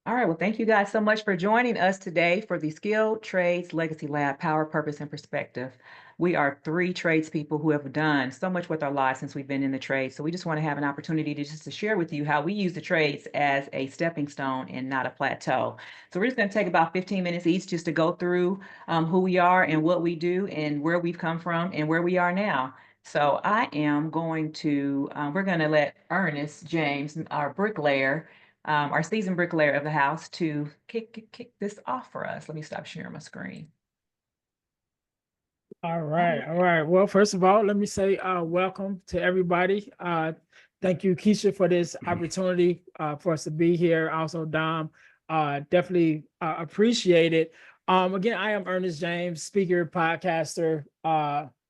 All right. Well, thank you guys so much for joining us today for the Skill Trades Legacy Lab Power, Purpose, and Perspective. We are three tradespeople who have done so much with our lives since we've been in the trade. So we just want to have an opportunity to just to share with you how we use the trades as a stepping stone and not a plateau. So we're just going to take about 15 minutes each just to go through who we are and what we do and where we've come from and where we are now. So I am going to, we're going to let Ernest James, our bricklayer, our seasoned bricklayer of the house, to kick this off for us. Let me stop sharing my screen. All right. All right. Well, first of all, let me say welcome to everybody. Thank you, Keisha, for this opportunity for us to be here. Also, Dom, definitely appreciate it. Again, I am Ernest James, speaker, podcaster,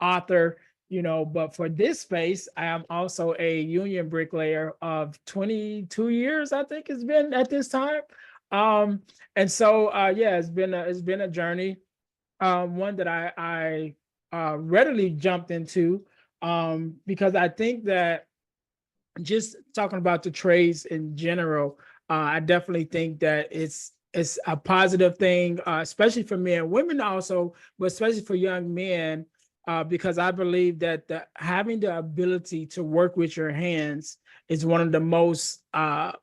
author, but for this space, I am also a union bricklayer of 22 years, I think it's been at this time. And so, yeah, it's been a journey, one that I readily jumped into, because I think that just talking about the trades in general, I definitely think that it's a positive thing, especially for men, women also, but especially for young men, because I believe that having the ability to work with your hands is one of the most I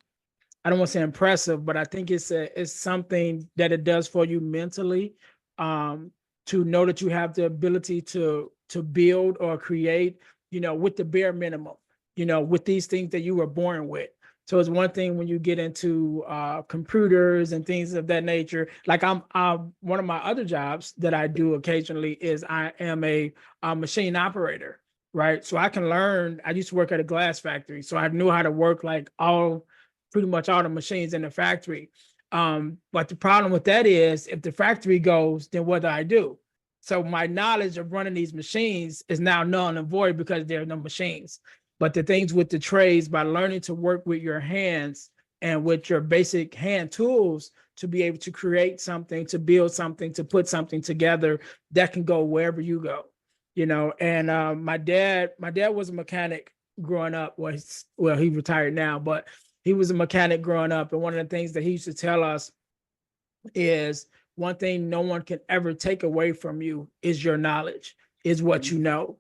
don't want to say impressive, but I think it's something that it does for you mentally, um, to know that you have the ability to build or create, with the bare minimum, with these things that you were born with. So it's one thing when you get into computers and things of that nature. Like I'm one of my other jobs that I do occasionally is I am a machine operator, right? So I can learn. I used to work at a glass factory, so I knew how to work like pretty much all the machines in the factory. But the problem with that is if the factory goes, then what do I do? So my knowledge of running these machines is now null and void because there are no machines. But the things with the trades, by learning to work with your hands and with your basic hand tools to be able to create something, to build something, to put something together that can go wherever you go. And my dad was a mechanic growing up. Well, he retired now, but he was a mechanic growing up. And one of the things that he used to tell us is one thing no one can ever take away from you is your knowledge, is what you know.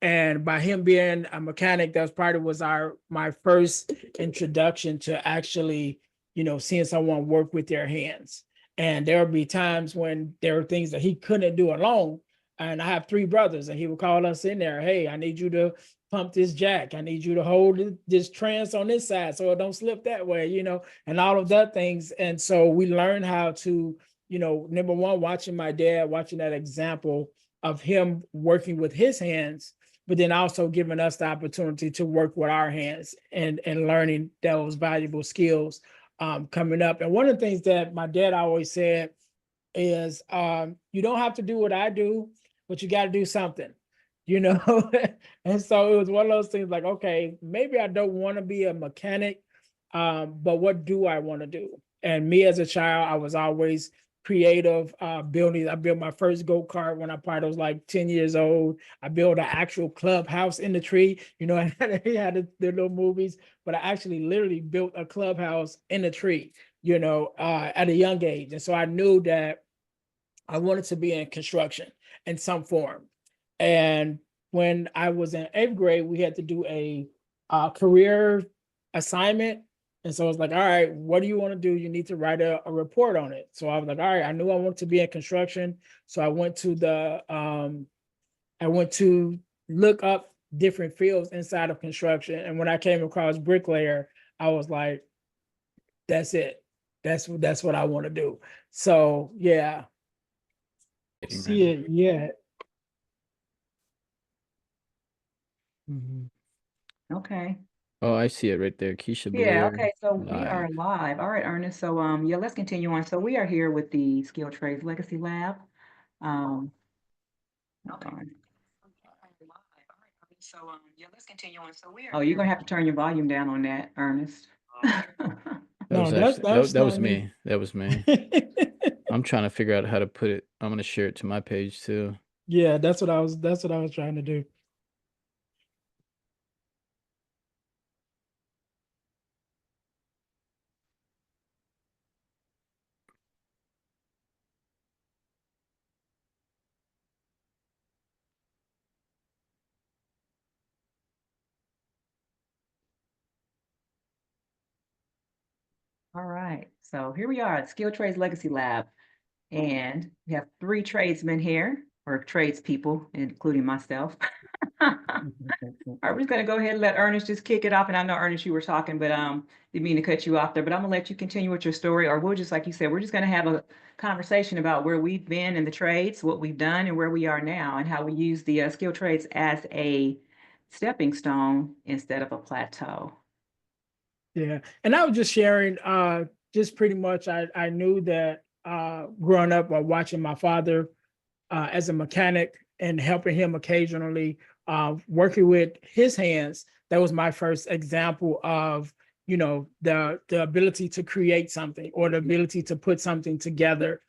And by him being a mechanic, that's part of was my first introduction to actually, seeing someone work with their hands. And there would be times when there were things that he couldn't do alone. And I have three brothers, and he would call us in there. Hey, I need you to pump this jack. I need you to hold this trans on this side so it don't slip that way, and all of that things. And so we learned how to, number one, watching my dad, watching that example of him working with his hands, but then also giving us the opportunity to work with our hands and learning those valuable skills coming up. And one of the things that my dad always said is, you don't have to do what I do, but you got to do something, you know? And so it was one of those things like, okay, maybe I don't want to be a mechanic, but what do I want to do? And me as a child, I was always creative, building. I built my first go-kart when I probably was like 10 years old. I built an actual clubhouse in the tree. I had the little movies, but I actually literally built a clubhouse in the tree, at a young age. And so I knew that I wanted to be in construction in some form. And when I was in 8th grade, we had to do a career assignment. And so I was like, all right, what do you want to do? You need to write a report on it. So I was like, all right, I knew I wanted to be in construction. So I went to look up different fields inside of construction. And when I came across bricklayer, I was like, that's it. That's what I want to do. So yeah. See it yet. Mhm. Okay. Oh, I see it right there. Keisha Yeah, Blair okay, so we are live. live. All right, Ernest. So yeah, let's continue on. So we are here with the Skill Trades Legacy Lab. Um, hold on. So yeah, let's continue on. So we are. Oh, you're gonna have to turn your volume down on that, Ernest. That No, was that's actually that's that not was me. me. That was me. I'm trying to figure out how to put it. I'm gonna share it to my page too. Yeah, that's what I was trying to do. All right. So here we are at Skill Trades Legacy Lab. And we have three tradesmen here, or tradespeople, including myself. All right, we're just gonna go ahead and let Ernest just kick it off. And I know, Ernest, you were talking, but didn't mean to cut you off there, but I'm gonna let you continue with your story, or we'll just, like you said, we're just gonna have a conversation about where we've been in the trades, what we've done, and where we are now, and how we use the skill trades as a stepping stone instead of a plateau. Yeah. And I was just sharing, just pretty much, I knew that growing up or watching my father as a mechanic and helping him occasionally, working with his hands, that was my first example of, the ability to create something or the ability to put something together,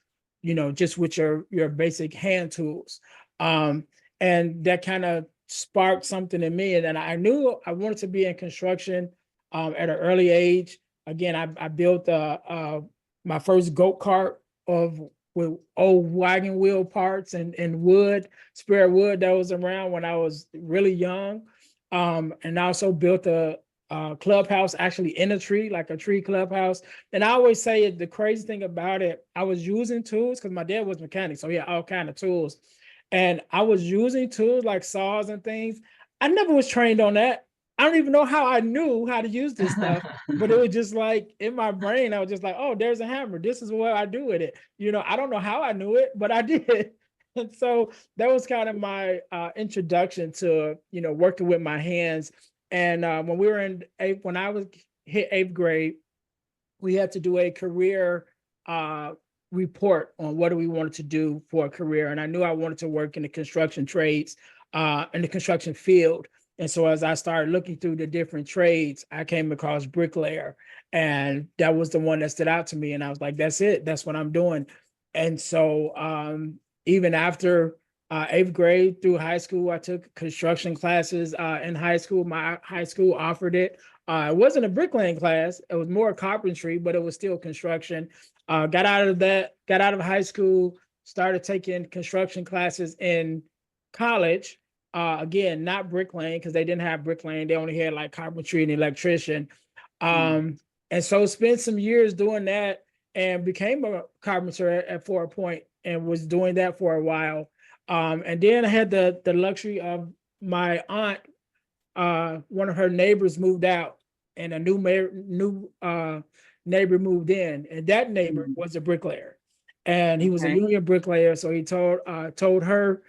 just with your basic hand tools. And that kind of sparked something in me. And then I knew I wanted to be in construction at an early age. Again, I built my first go-kart with old wagon wheel parts and wood, spare wood that was around when I was really young. And I also built a clubhouse actually in a tree, like a tree clubhouse. And I always say the crazy thing about it, I was using tools because my dad was mechanic, so he had all kind of tools. And I was using tools like saws and things. I never was trained on that. I don't even know how I knew how to use this stuff, but it was just like in my brain, I was just like, oh, there's a hammer. This is what I do with it. I don't know how I knew it, but I did. And so that was kind of my introduction to, working with my hands. And when we were when I was hit 8th grade, we had to do a career report on what do we wanted to do for a career. And I knew I wanted to work in the construction trades, in the construction field. And so as I started looking through the different trades, I came across bricklayer. And that was the one that stood out to me. And I was like, that's it. That's what I'm doing. And so even after 8th grade through high school, I took construction classes in high school. My high school offered it. It wasn't a bricklaying class. It was more carpentry, but it was still construction. Got out of high school, started taking construction classes in college. Again, not bricklaying because they didn't have bricklaying. They only had like carpentry and electrician. And so spent some years doing that and became a carpenter for a point and was doing that for a while. And then I had the luxury of my aunt, one of her neighbors moved out and a new neighbor moved in, and that neighbor was a bricklayer, and he was a union bricklayer. So he told her,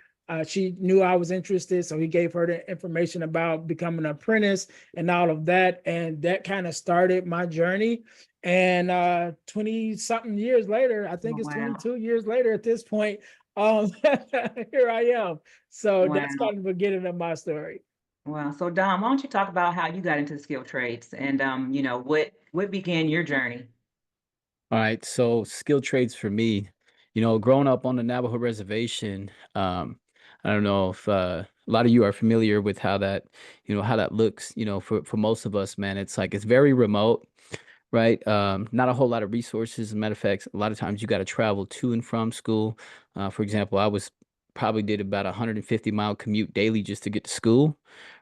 she knew I was interested, so he gave her the information about becoming an apprentice and all of that, and that kind of started my journey. And 20 something years later, I think it's 22 years later at this point, here I am. So that's kind of the beginning of my story. Wow. So Dom, why don't you talk about how you got into the skilled trades and what began your journey? All right, so skilled trades for me, growing up on the Navajo reservation, I don't know if a lot of you are familiar with how that, how that looks, for most of us, man. It's like it's very remote, right? Not a whole lot of resources. As a matter of fact, a lot of times you got to travel to and from school. For example, I was probably did about 150-mile commute daily just to get to school,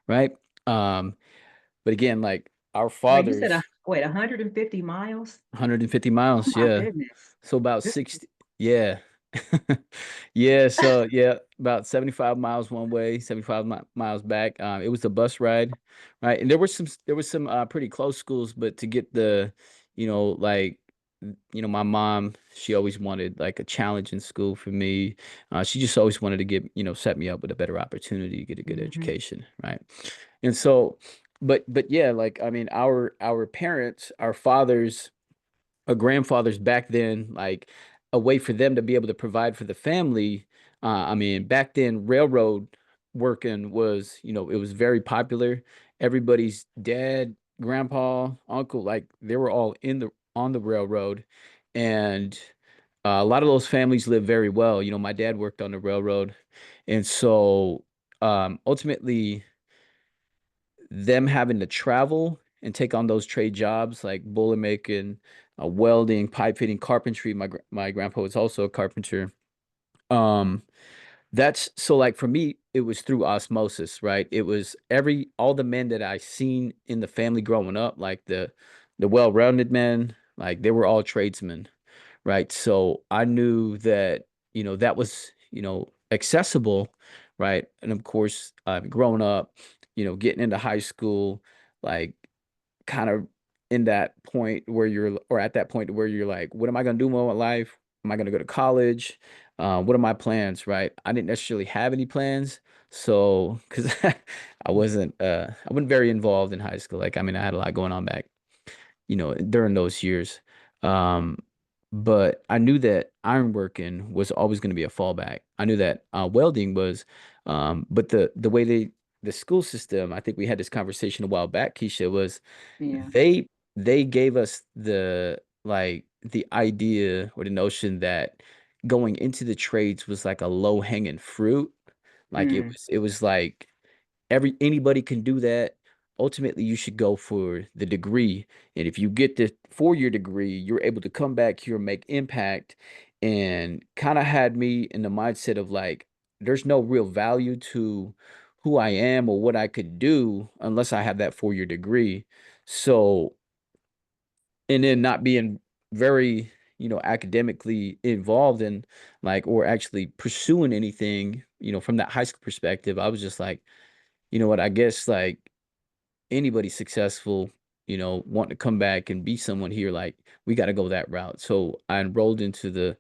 right? But again, like our Wait, you said fathers, 150 miles? 150 Oh miles, my yeah. goodness. So about This 60, yeah. Yeah, so yeah, about 75 miles one way, 75 mi miles back. It was a bus ride, right? And there was some pretty close schools, but to get the, like, my mom, she always wanted like a challenge in school for me. She just always wanted to get, set me up with a better opportunity to get a good education, right? And so, but yeah, like I mean, our parents, our fathers, our grandfathers back then, like a way for them to be able to provide for the family. I mean, back then, railroad working was, it was very popular. Everybody's dad, grandpa, uncle, like they were all on the railroad, and a lot of those families live very well. My dad worked on the railroad, and so ultimately them having to travel and take on those trade jobs like boiler making, welding, pipe fitting, carpentry. My grandpa was also a carpenter. Um, that's so like for me, it was through osmosis, right? It was all the men that I seen in the family growing up, like the well-rounded men, Like they were all tradesmen, right? So I knew that, that was, accessible, right? And of course, growing up, getting into high school, like kind of in that point where or at that point where you're like, what am I going to do with my life? Am I going to go to college? What are my plans, right? I didn't necessarily have any plans. So, because I wasn't very involved in high school. Like, I mean, I had a lot going on back, during those years. Um, but I knew that ironworking was always going to be a fallback. I knew that welding was, but the way the school system, I think we had this conversation a while back, Keisha, was Yeah. they gave us the idea or the notion that going into the trades was like a low hanging fruit. Like Mm. it was like anybody can do that. Ultimately, you should go for the degree. And if you get the 4-year degree, you're able to come back here and make impact. And kind of had me in the mindset of like, there's no real value to who I am or what I could do unless I have that 4-year degree. So, and then not being very, academically involved in like, or actually pursuing anything, from that high school perspective, I was just like, you know what, I guess like anybody successful, wanting to come back and be someone here, like we got to go that route. So I enrolled into the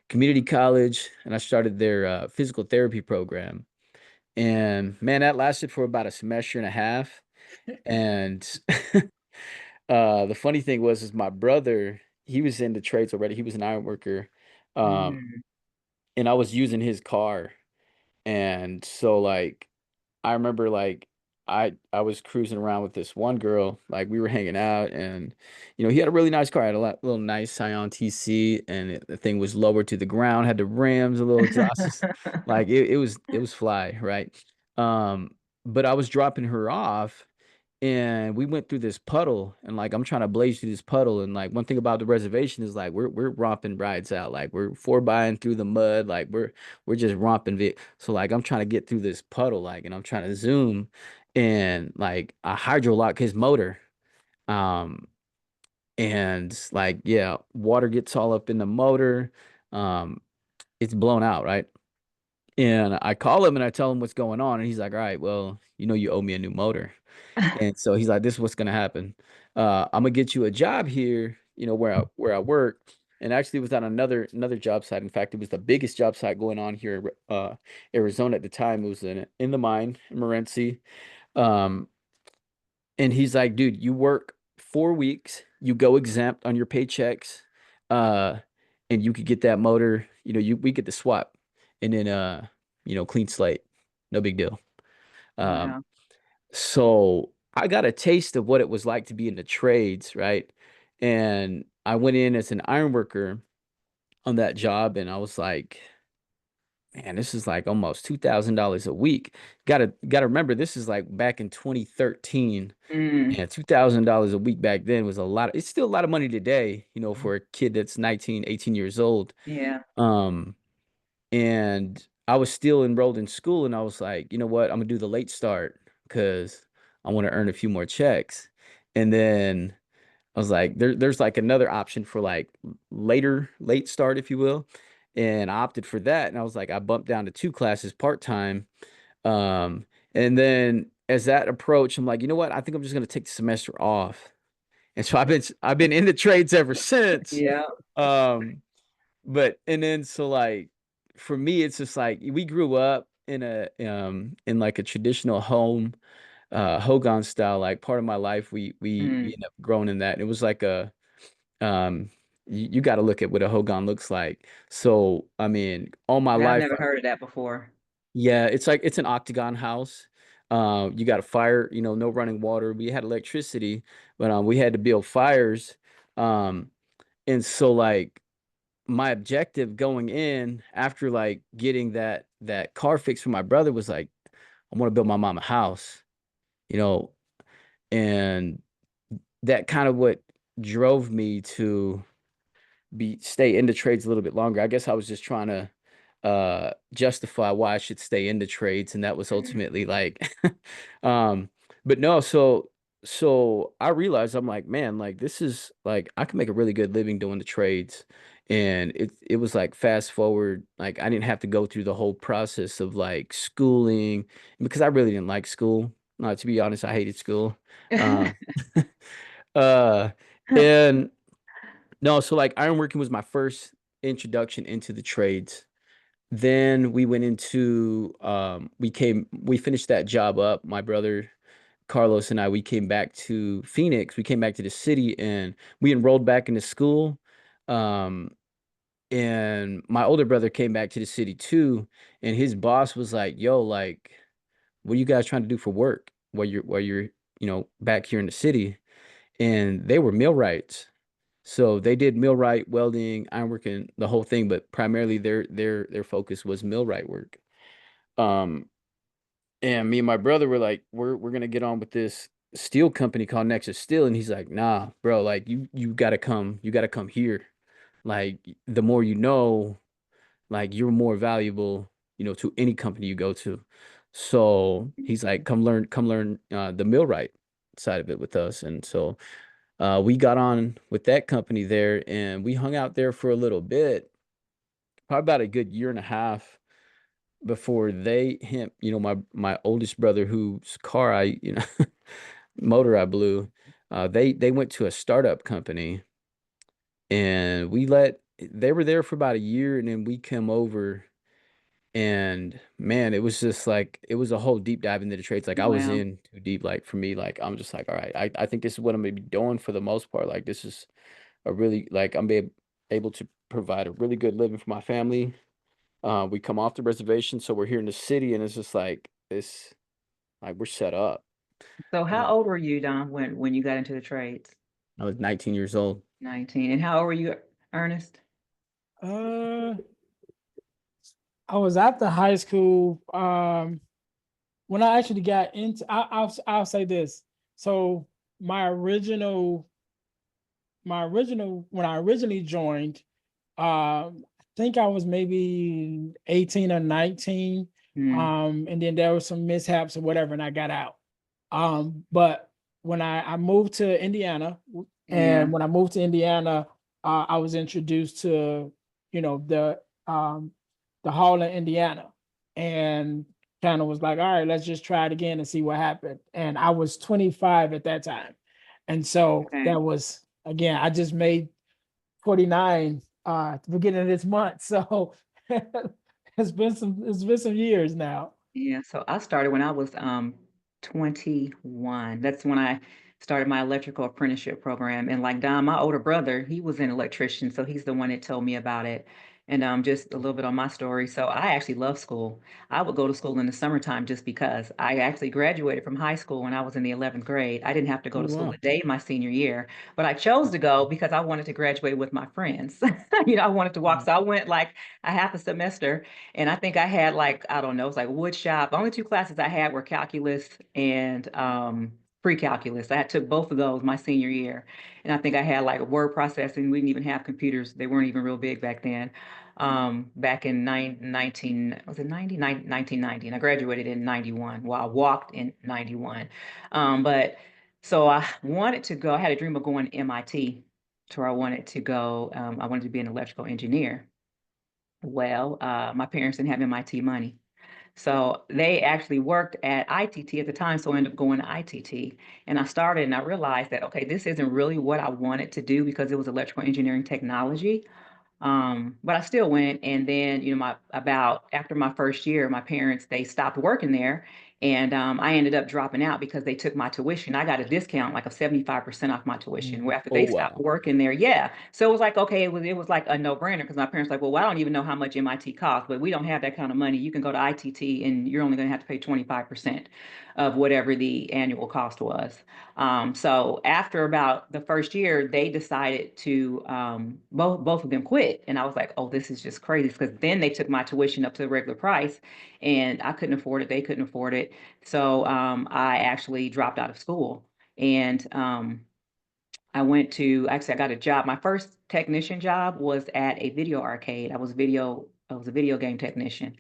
community college and I started their physical therapy program. And man, that lasted for about a semester and a half. And the funny thing was, is my brother, he was in the trades already. He was an iron worker. Um, Mm. and I was using his car. And so like I remember like I was cruising around with this one girl, like we were hanging out and he had a really nice car, had a little nice Scion TC and the thing was lower to the ground, had the rims, a little exhaust. Like it was fly, right? Um but I was dropping her off and we went through this puddle and like I'm trying to blaze through this puddle and like one thing about the reservation is like we're romping rides out, like we're 4 bying through the mud, like we're just romping so like I'm trying to get through this puddle, like, and I'm trying to zoom and like I hydrolock his motor. um and like yeah, water gets all up in the motor. um it's blown out, right? And I call him and I tell him what's going on and he's like, all right, well, you owe me a new motor. And so he's like, this is what's gonna happen. I'm gonna get you a job here, where I work. And actually it was on another job site. In fact, it was the biggest job site going on here in Arizona at the time. It was in the mine in Morenci. Um, and he's like, dude, you work 4 weeks, you go exempt on your paychecks, uh, and you could get that motor, we get the swap and then clean slate. No big deal. Um, Wow. so I got a taste of what it was like to be in the trades, right? And I went in as an iron worker on that job, and I was like, man, this is like almost $2,000 a week. Gotta remember, this is like back in 2013. Mm. And $2,000 a week back then was a lot. It's still a lot of money today, for a kid that's 19, 18 years old. Yeah. Um, and I was still enrolled in school, and I was like, you know what? I'm gonna do the late start because I want to earn a few more checks. And then I was like, there's like another option for like late start, if you will. And I opted for that. And I was like, I bumped down to 2 classes part-time. Um, and then as that approached, I'm like, you know what? I think I'm just gonna take the semester off. And so I've been in the trades ever since. Yeah. Um, but and then so like for me, it's just like we grew up in like a traditional home, Hogan style. Like part of my life, we Mm. ended up growing in that. It was like um you got to look at what a Hogan looks like. So I mean, all my I've life, never heard of that before. yeah, it's like it's an octagon house. You got a fire, no running water. We had electricity, but we had to build fires. Um, and so like my objective going in after like getting that car fixed for my brother was like, I want to build my mom a house, you know, and that kind of what drove me to be stay in the trades a little bit longer. I guess I was just trying to justify why I should stay in the trades, and that was Mm. ultimately like um but no, so so I realized I'm like, man, like this is like I can make a really good living doing the trades. And it was like fast forward, like I didn't have to go through the whole process of like schooling because I really didn't like school. To be honest, I hated school. Um uh and no, so like ironworking was my first introduction into the trades. Then we went into we finished that job up. My brother Carlos and I, we came back to Phoenix. We came back to the city and we enrolled back into school. Um, and my older brother came back to the city too. And his boss was like, yo, like, what are you guys trying to do for work while you're, back here in the city? And they were millwrights. So they did millwright, welding, ironworking, the whole thing, but primarily their focus was millwright work. Um, and me and my brother were like, we're gonna get on with this steel company called Nexus Steel, and he's like, nah, bro, like you gotta come here. Like the more you know, like you're more valuable, to any company you go to. So he's like, come learn the millwright side of it with us. And so we got on with that company there, and we hung out there for a little bit, probably about a good year and a half before my oldest brother whose car motor I blew, they went to a startup company, and they were there for about a year, and then we came over, and man, it was just like it was a whole deep dive into the trades. Like I was Wow. in too deep. Like for me, like I'm just like, all right, I think this is what I'm gonna be doing for the most part. Like this is a really like able to provide a really good living for my family. We come off the reservation, so we're here in the city, and it's just like this, like we're set up. So how And old were you, Don, when you got into the trades? I was 19 years old. 19. And how old were you, Ernest? Uh, I was after high school. When I actually got into, I'll say this. So when I originally joined, I think I was maybe 18 or 19. Mm, And then there was some mishaps or whatever, and I got out. But when I moved to Indiana, yeah. and when I moved to Indiana, I was introduced to, you know, the Hall in Indiana, and kind of was like, all right, let's just try it again and see what happened. And I was 25 at that time. And so Okay. that was, again, I just made 49 at the beginning of this month. So it's been some years now. Yeah, so I started when I was 21. That's when I started my electrical apprenticeship program. And like Don, my older brother, he was an electrician, so he's the one that told me about it. And just a little bit on my story. So I actually love school. I would go to school in the summertime just because I actually graduated from high school when I was in the 11th grade. I didn't have to go Oh to school wow. a day my senior year, but I chose to go because I wanted to graduate with my friends. I wanted to walk. Mm. So I went like a half a semester, and I think I had like, I don't know, it was like wood shop. The only two classes I had were calculus and pre-calculus. I had took both of those my senior year. And I think I had like word processing. We didn't even have computers. They weren't even real big back then. Back in 19, was it 90? 1990. And I graduated in 91. Well, I walked in 91. But so I wanted to go, I had a dream of going to MIT to where I wanted to go. I wanted to be an electrical engineer. Well, my parents didn't have MIT money. So they actually worked at ITT at the time, so I ended up going to ITT. And I started and I realized that, okay, this isn't really what I wanted to do because it was electrical engineering technology. But I still went. And then, my about after my first year, my parents, they stopped working there. And I ended up dropping out because they took my tuition. I got a discount, like a 75% off my tuition. Where after Oh they stopped wow. working there, yeah. So it was like, okay, it was like a no-brainer because my parents like, well, I don't even know how much MIT costs, but we don't have that kind of money. You can go to ITT and you're only going to have to pay 25% of whatever the annual cost was. So after about the first year, they decided to both of them quit, and I was like, "Oh, this is just crazy." Because then they took my tuition up to the regular price, and I couldn't afford it. They couldn't afford it, so I actually dropped out of school, and I got a job. My first technician job was at a video arcade. I was a video game technician.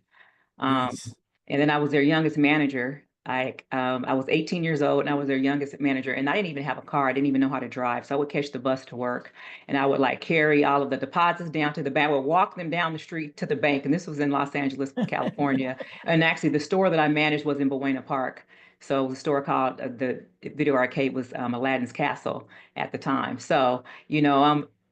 Um, Nice. and then I was their youngest manager. I was 18 years old and I was their youngest manager, and I didn't even have a car. I didn't even know how to drive. So I would catch the bus to work, and I would like carry all of the deposits down to the bank. I would walk them down the street to the bank. And this was in Los Angeles, California. And actually the store that I managed was in Buena Park. So the store called the video arcade was Aladdin's Castle at the time. So,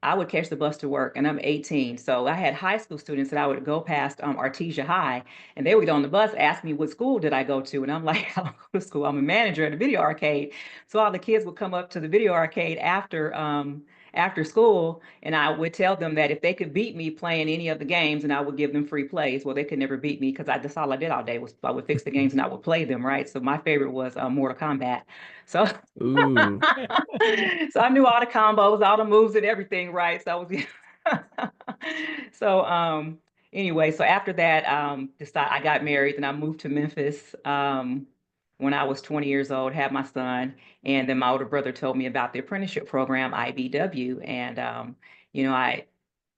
I would catch the bus to work, and I'm 18. So I had high school students that I would go past Artesia High, and they would get on the bus, ask me what school did I go to. And I'm like, I don't go to school. I'm a manager at a video arcade. So all the kids would come up to the video arcade after school, and I would tell them that if they could beat me playing any of the games, and I would give them free plays. Well, they could never beat me because that's all I did all day was I would fix the games and I would play them, right? So my favorite was Mortal Kombat. So Ooh. so I knew all the combos, all the moves and everything, right? So I was so anyway, so after that, I got married and I moved to Memphis when I was 20 years old, had my son, and then my older brother told me about the apprenticeship program, IBW, and I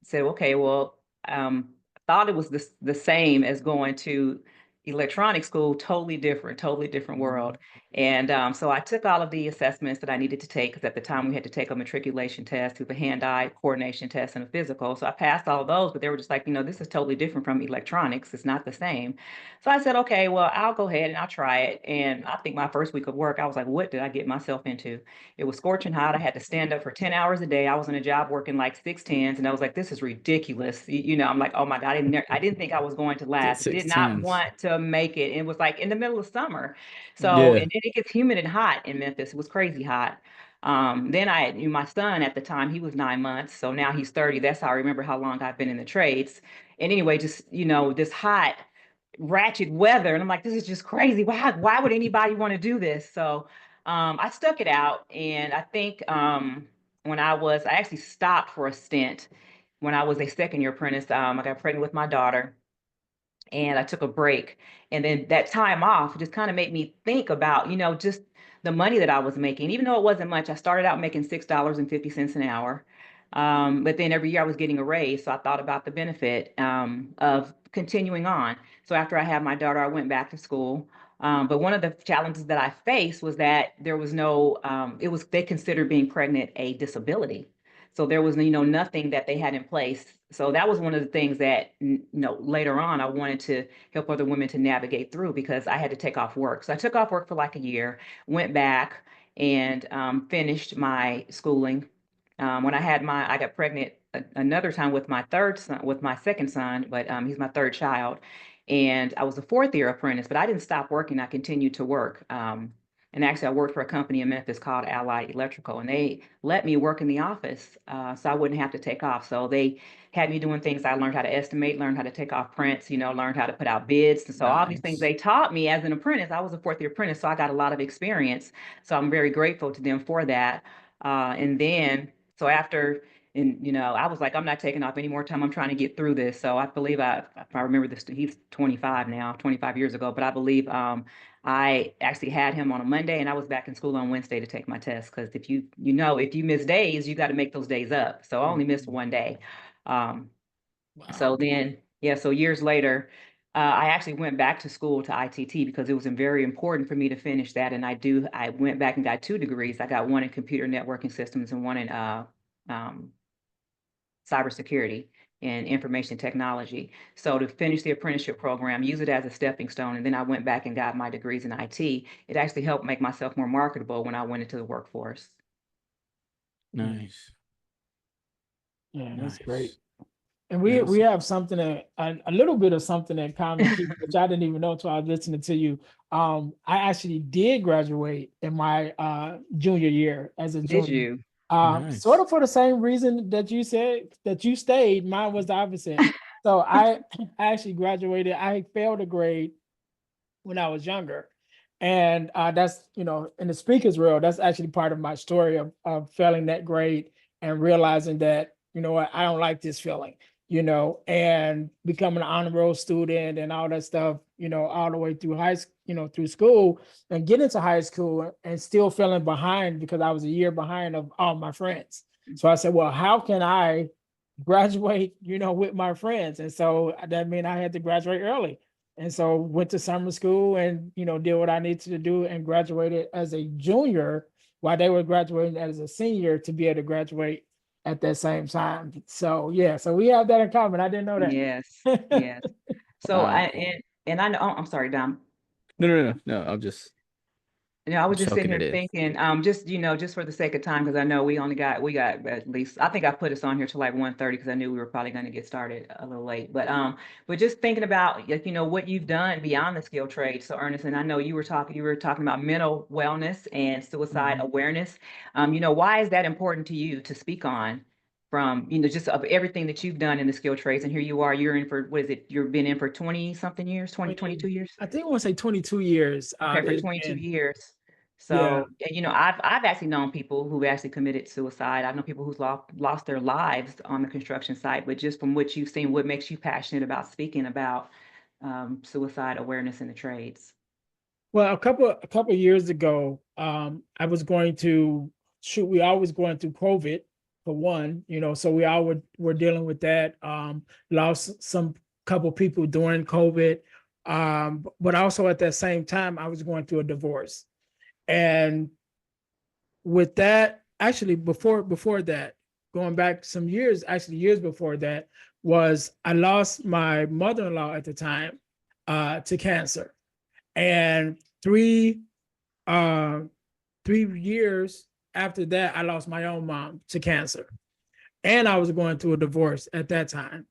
said, okay, well, thought it was the same as going to electronic school, totally different world. And so I took all of the assessments that I needed to take, because at the time we had to take a matriculation test, through the hand-eye coordination test, and a physical. So I passed all of those, but they were just like, this is totally different from electronics. It's not the same. So I said, okay, well, I'll go ahead and I'll try it. And I think my first week of work, I was like, what did I get myself into? It was scorching hot. I had to stand up for 10 hours a day. I was in a job working like 6 10s, and I was like, this is ridiculous. I'm like, oh my God, I didn't think I was going to Did last. Did six not tens. want to make it. It was like in the middle of summer. So, Yeah. and then it gets humid and hot in Memphis. It was crazy hot. Then my son at the time, he was 9 months. So now he's 30. That's how I remember how long I've been in the trades. And anyway, just, this hot, ratchet weather. And I'm like, this is just crazy. Why would anybody want to do this? So I stuck it out. And I think I actually stopped for a stint when I was a second year apprentice. I got pregnant with my daughter, and I took a break. And then that time off just kind of made me think about, just the money that I was making. Even though it wasn't much, I started out making $6.50 an hour. But then every year I was getting a raise. So I thought about the benefit of continuing on. So after I had my daughter, I went back to school. But one of the challenges that I faced was that there was they considered being pregnant a disability. So there was, nothing that they had in place. So that was one of the things that, later on I wanted to help other women to navigate through, because I had to take off work. So I took off work for like a year, went back and finished my schooling. When I got pregnant another time with my second son, but he's my third child. And I was a fourth year apprentice, but I didn't stop working. I continued to work. And actually, I worked for a company in Memphis called Allied Electrical, and they let me work in the office so I wouldn't have to take off. So they had me doing things. I learned how to estimate, learned how to take off prints, learned how to put out bids. And so all these things Nice. they taught me as an apprentice. I was a fourth year apprentice, so I got a lot of experience. So I'm very grateful to them for that. And then, so after, and I was like, I'm not taking off any more time. I'm trying to get through this. So I believe if I remember this, he's 25 now, 25 years ago, but I believe I actually had him on a Monday, and I was back in school on Wednesday to take my test. Because if you miss days, you got to make those days up. So I only missed one day. So Wow. then, yeah, so years later, I actually went back to school to ITT because it was very important for me to finish that. And I went back and got 2 degrees. I got one in computer networking systems and one in um, cybersecurity and information technology. So to finish the apprenticeship program, use it as a stepping stone, and then I went back and got my degrees in IT. It actually helped make myself more marketable when I went into the workforce. Nice. Yeah, that's great. Nice. And Yeah, we have something a little bit of something in common, Keith, which I didn't even know until I was listening to you. I actually did graduate in my junior year as a Did junior. you? Sort nice. of for the same reason that you said that you stayed. Mine was the opposite. So I actually graduated. I failed a grade when I was younger. And that's, in the speaker's world, that's actually part of my story of failing that grade and realizing that, what, I don't like this feeling, and becoming an honor roll student and all that stuff, all the way through through school, and getting to high school and still feeling behind because I was a year behind of all my friends. So I said, well, how can I graduate, with my friends? And so that meant I had to graduate early. And so went to summer school and, did what I needed to do and graduated as a junior while they were graduating as a senior to be able to graduate at that same time. So yeah, so we have that in common. I didn't know Yes, that. yes. So Wow. and I know, oh, I'm sorry, Dom. No. I I'm was just sitting soaking here it in. thinking, just for the sake of time, because I know we got at least, I think I put us on here till like 1:30 because I knew we were probably going to get started a little late. But just thinking about, like, what you've done beyond the skill trade. So Ernest, and I know you were talking about mental wellness and suicide Mhm. awareness. Why is that important to you to speak on from, just of everything that you've done in the skill trades? And here you are, you're in for, what is it? You've been in for 20 something years, 22 years? I think I want to say 22 years. Okay, for It's 22 been, years. yeah. So, and, I've actually known people who actually committed suicide. I know people who've lost their lives on the construction site, but just from what you've seen, what makes you passionate about speaking about suicide awareness in the trades? Well, a couple years ago, I was going to shoot. We always going through COVID for one, so we all were dealing with that. Lost some couple people during COVID, but also at that same time, I was going through a divorce, and with that, actually before that, going back some years, actually years before that, was I lost my mother-in-law at the time to cancer, and uh 3 years after that, I lost my own mom to cancer, and I was going through a divorce at that time.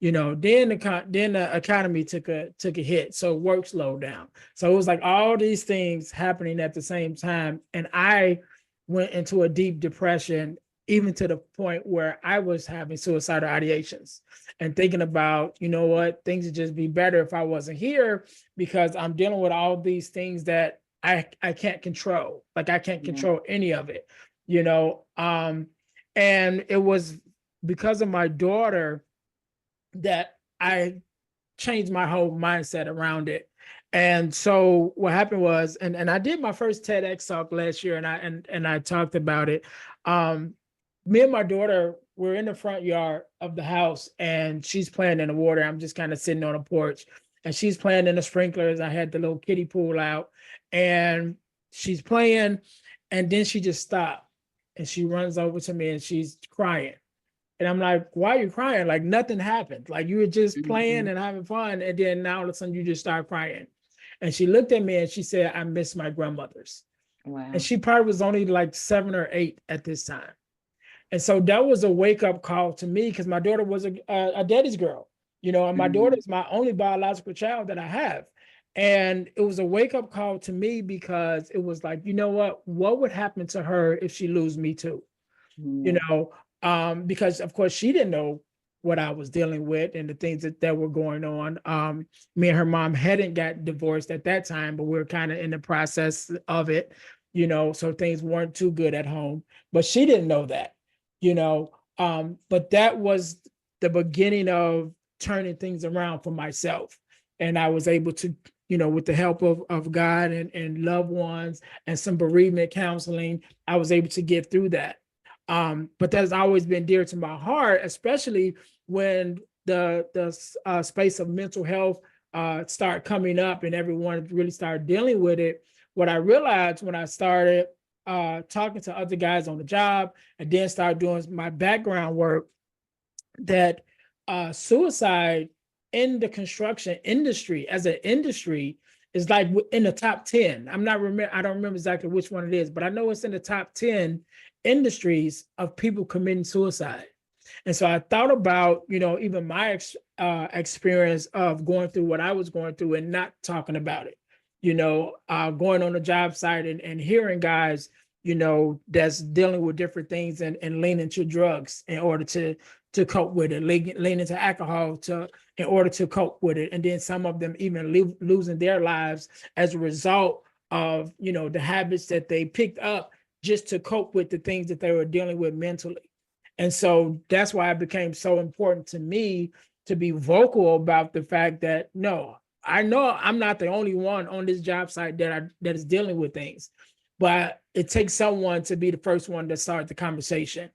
Then the economy took a hit, so work slowed down. So it was like all these things happening at the same time, and I went into a deep depression, even to the point where I was having suicidal ideations and thinking about, what, things would just be better if I wasn't here, because I'm dealing with all these things that I can't control. Like I can't Yeah. control any of it, you know. And it was because of my daughter that I changed my whole mindset around it. And so what happened was, and I did my first TEDx talk last year, and I talked about it. Me and my daughter were in the front yard of the house, and she's playing in the water. I'm just kind of sitting on a porch, and she's playing in the sprinklers. I had the little kiddie pool out, and she's playing, and then she just stopped, and she runs over to me, and she's crying. And I'm like, why are you crying? Like nothing happened. Like you were just playing Mhm. and having fun. And then now all of a sudden you just start crying. And she looked at me and she said, I miss my grandmothers. And Wow. she probably was only like 7 or 8 at this time. And so that was a wake up call to me, because my daughter was a daddy's girl, and my daughter Mhm. is my only biological child that I have. And it was a wake up call to me, because it was like, what would happen to her if she lose me too? you Yeah. know, because of course she didn't know what I was dealing with and the things that were going on. Me and her mom hadn't got divorced at that time, but we were kind of in the process of it, so things weren't too good at home. But she didn't know that, you know. But that was the beginning of turning things around for myself. And I was able to, with the help of God and loved ones and some bereavement counseling, I was able to get through that. But that's always been dear to my heart, especially when the space of mental health start coming up and everyone really started dealing with it. What I realized when I started talking to other guys on the job and then started doing my background work, that suicide in the construction industry as an industry is like in the top 10. I don't remember exactly which one it is, but I know it's in the top 10 industries of people committing suicide. And so I thought about, even my experience of going through what I was going through and not talking about it, going on the job site and hearing guys, that's dealing with different things and leaning to drugs in order to cope with it, leaning to alcohol in order to cope with it. And then some of them even losing their lives as a result of, the habits that they picked up just to cope with the things that they were dealing with mentally. And so that's why it became so important to me to be vocal about the fact that, no, I know I'm not the only one on this job site that is dealing with things, but it takes someone to be the first one to start the conversation.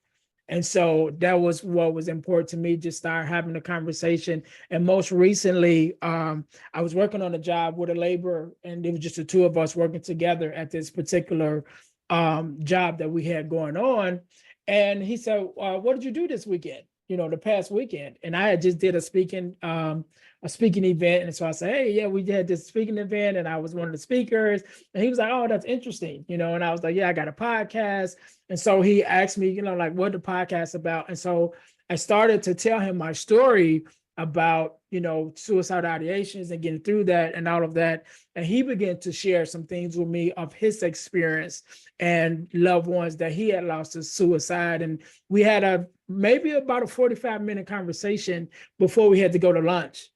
And so that was what was important to me, just start having a conversation. And most recently, I was working on a job with a laborer, and it was just the two of us working together at this particular job that we had going on. And he said, what did you do this weekend? You know, the past weekend. And I had just did a speaking event. And so I said, hey, yeah, we had this speaking event and I was one of the speakers. And he was like, oh, that's interesting. You know, and I was like, yeah, I got a podcast. And so he asked me, you know, like what the podcast about. And so I started to tell him my story about, you know, suicidal ideations and getting through that and all of that. And he began to share some things with me of his experience and loved ones that he had lost to suicide. And we had maybe about a 45-minute conversation before we had to go to lunch.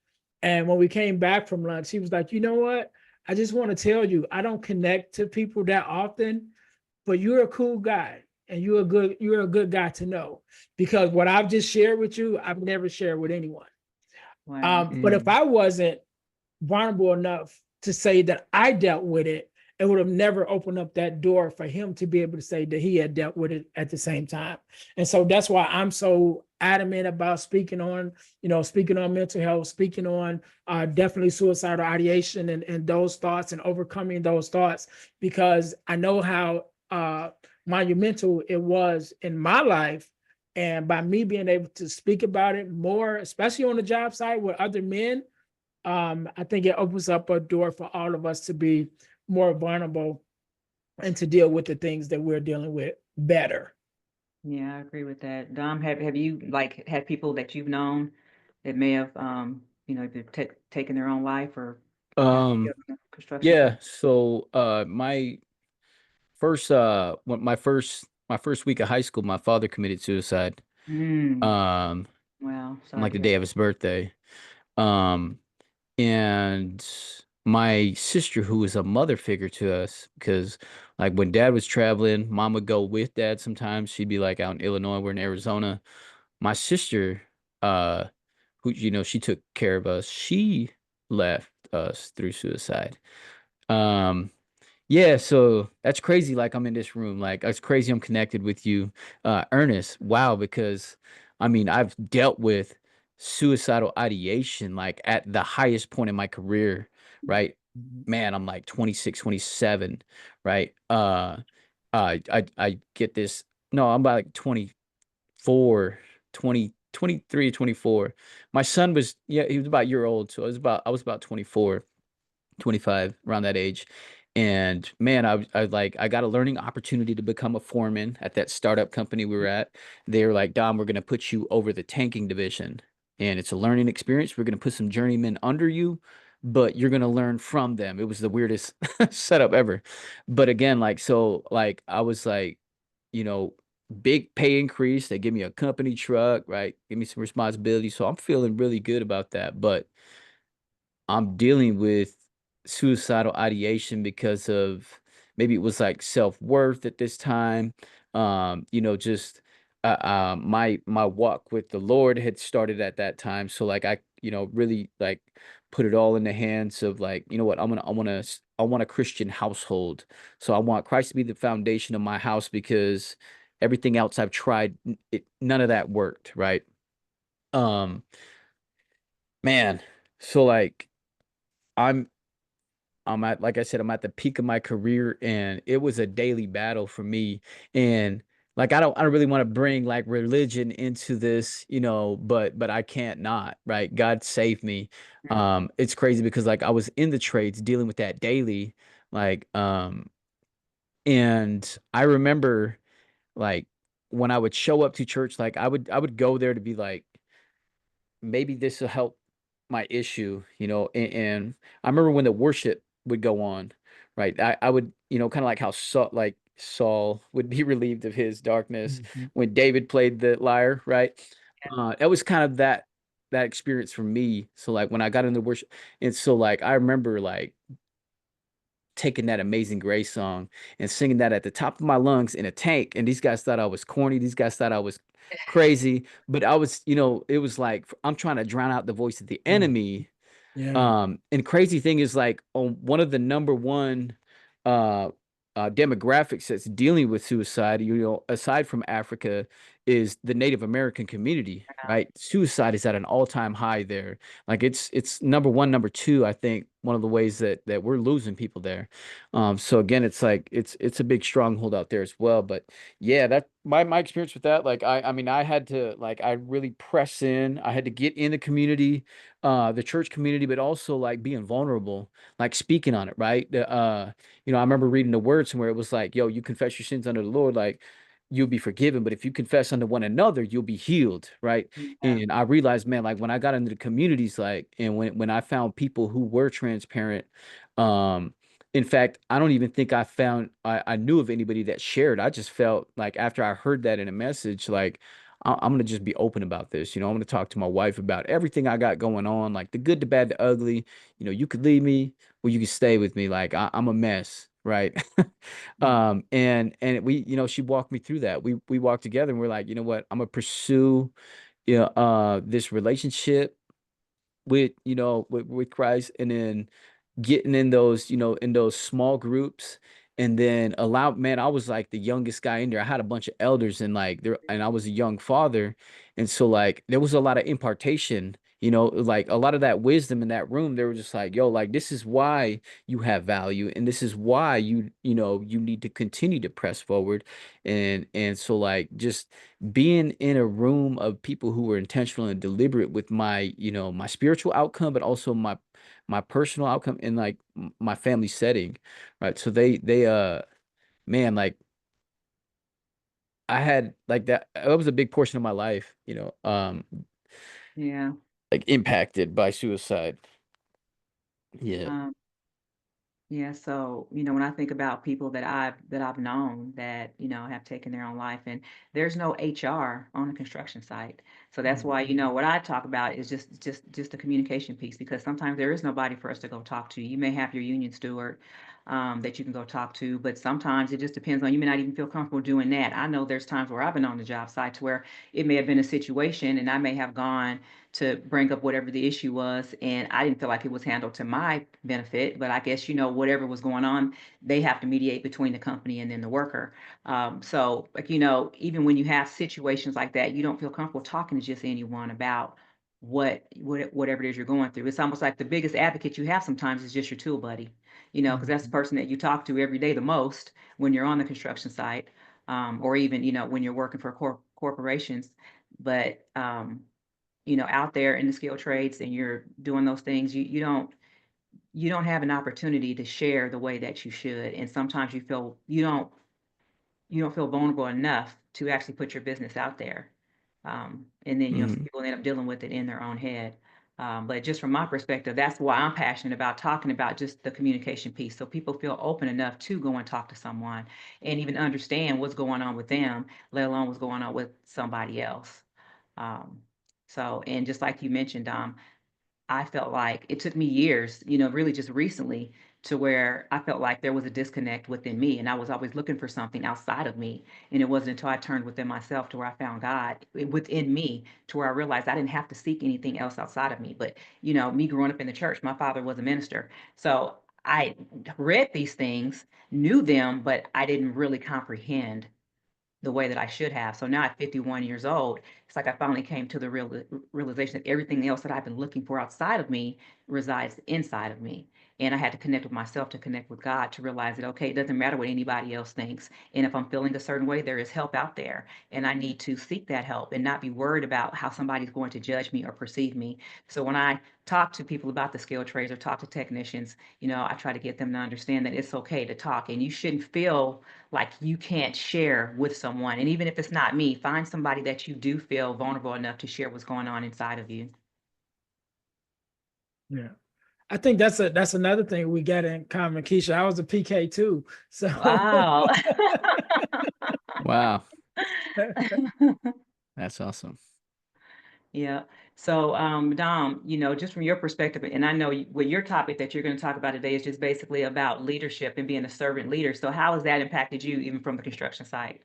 And when we came back from lunch, he was like, you know what? I just want to tell you, I don't connect to people that often, but you're a cool guy and you're a good guy to know, because what I've just shared with you, I've never shared with anyone. Wow. But if I wasn't vulnerable enough to say that I dealt with it, it would have never opened up that door for him to be able to say that he had dealt with it at the same time. And so that's why I'm so adamant about speaking on, you know, speaking on mental health, speaking on definitely suicidal ideation and those thoughts and overcoming those thoughts, because I know how monumental it was in my life. And by me being able to speak about it more, especially on the job site with other men, I think it opens up a door for all of us to be more vulnerable and to deal with the things that we're dealing with better. Yeah, I agree with that. Dom, have you like had people that you've known that may have you know, either taken their own life or got Um, killed in a construction site? yeah. So, my my first week of high school, my father committed suicide. Mm, Um, wow, on sorry like to the hear day that. of his birthday. Um, and my sister, who was a mother figure to us, because like when dad was traveling, mom would go with dad sometimes. She'd be like out in Illinois, we're in Arizona. My sister, uh, who, you know, she took care of us, she left us through suicide. Um, yeah, so that's crazy. Like I'm in this room, like it's crazy. I'm connected with you, Ernest. Wow, because I mean, I've dealt with suicidal ideation like at the highest point in my career, right? Mhm. Man, I'm like 26, 27, right? I get this. No, I'm about like 24, 20, 23, 24. My son was, yeah, he was about a year old, so I was about 24. 25, around that age. And man, I got a learning opportunity to become a foreman at that startup company we were at. They were like, Dom, we're going to put you over the tanking division. And it's a learning experience. We're going to put some journeymen under you, but you're going to learn from them. It was the weirdest setup ever. But again, like, so like, I was like, you know, big pay increase. They give me a company truck, right? Give me some responsibility. So I'm feeling really good about that. But I'm dealing with suicidal ideation because of maybe it was like self-worth at this time. You know, just my walk with the Lord had started at that time. So like I, you know, really like put it all in the hands of like, you know what, I want a Christian household. So I want Christ to be the foundation of my house because everything else I've tried, none of that worked, right? Um, man, so like I'm I'm at, like I said, I'm at the peak of my career and it was a daily battle for me. And like I don't really want to bring like religion into this, you know, but I can't not, right? God saved me. It's crazy because like I was in the trades dealing with that daily, like and I remember like when I would show up to church, like I would go there to be like maybe this will help my issue, you know. And I remember when the worship would go on, right? I would, you know, kind of like how Saul would be relieved of his darkness Mhm. when David played the lyre, right? That was kind of that experience for me. So like when I got into worship, and so like I remember like taking that Amazing Grace song and singing that at the top of my lungs in a tank. And these guys thought I was corny. These guys thought I was crazy. But I was, you know, it was like I'm trying to drown out the voice of the Mhm. enemy. Yeah. And crazy thing is like on one of the number one uh demographics that's dealing with suicide, you know, aside from Africa, is the Native American community, right? Suicide is at an all-time high there. Like it's number one, number two, I think one of the ways that we're losing people there. So again, it's like it's a big stronghold out there as well. But yeah, that my experience with that, like I mean I had to like I really press in. I had to get in the community, the church community, but also like being vulnerable, like speaking on it, right? I remember reading the word somewhere. It was like, yo, you confess your sins unto the Lord, like you'll be forgiven. But if you confess unto one another, you'll be healed, right? Yeah. And I realized, man, like when I got into the communities, like, and when I found people who were transparent, um, in fact, I don't even think I knew of anybody that shared. I just felt like after I heard that in a message, like I'm gonna just be open about this. I'm gonna talk to my wife about everything I got going on, like the good, the bad, the ugly. You could leave me or you could stay with me. Like I'm a mess, right? And she walked me through that. We walked together and we're like, you know what, I'm gonna pursue this relationship with Christ, and then getting in those, in those small groups, and then man, I was like the youngest guy in there. I had a bunch of elders and like there, and I was a young father. And so like there was a lot of impartation, like a lot of that wisdom in that room. They were just like, yo, like this is why you have value, and this is why you need to continue to press forward. And so like just being in a room of people who were intentional and deliberate with my spiritual outcome, but also my personal outcome in like my family setting, right? So they man, like I had like that was a big portion of my life, Yeah. like impacted by suicide. Yeah. Um, Yeah, so, when I think about people that I've known that, have taken their own life, and there's no HR on a construction site. So that's Mhm. why, what I talk about is just the communication piece, because sometimes there is nobody for us to go talk to. You may have your union steward that you can go talk to, but sometimes it just depends on, you may not even feel comfortable doing that. I know there's times where I've been on the job site to where it may have been a situation and I may have gone to bring up whatever the issue was, and I didn't feel like it was handled to my benefit. But I guess, whatever was going on, they have to mediate between the company and then the worker. So like, even when you have situations like that, you don't feel comfortable talking to just anyone about whatever it is you're going through. It's almost like the biggest advocate you have sometimes is just your tool buddy, because that's the Mhm. person that you talk to every day the most when you're on the construction site, or even, when you're working for corporations. But out there in the skilled trades and you're doing those things, you don't have an opportunity to share the way that you should. And sometimes you don't feel vulnerable enough to actually put your business out there. And then, some Mhm. people end up dealing with it in their own head. But just from my perspective, that's why I'm passionate about talking about just the communication piece. So people feel open enough to go and talk to someone and even understand what's going on with them, let alone what's going on with somebody else. Um, and just like you mentioned, I felt like it took me years, really just recently, to where I felt like there was a disconnect within me, and I was always looking for something outside of me. And it wasn't until I turned within myself to where I found God within me, to where I realized I didn't have to seek anything else outside of me. But, me growing up in the church, my father was a minister. So I read these things, knew them, but I didn't really comprehend the way that I should have. So now at 51 years old, it's like I finally came to the realization that everything else that I've been looking for outside of me resides inside of me. And I had to connect with myself to connect with God to realize that, okay, it doesn't matter what anybody else thinks. And if I'm feeling a certain way, there is help out there. And I need to seek that help and not be worried about how somebody's going to judge me or perceive me. So when I talk to people about the skilled trades or talk to technicians, I try to get them to understand that it's okay to talk, and you shouldn't feel like you can't share with someone. And even if it's not me, find somebody that you do feel vulnerable enough to share what's going on inside of you. Yeah. I think that's another thing we got in common, Keisha. I was a PK too. So Wow. Wow. That's awesome. Yeah. So, Dom, just from your perspective, and I know what your topic that you're going to talk about today is just basically about leadership and being a servant leader. So, how has that impacted you, even from the construction site?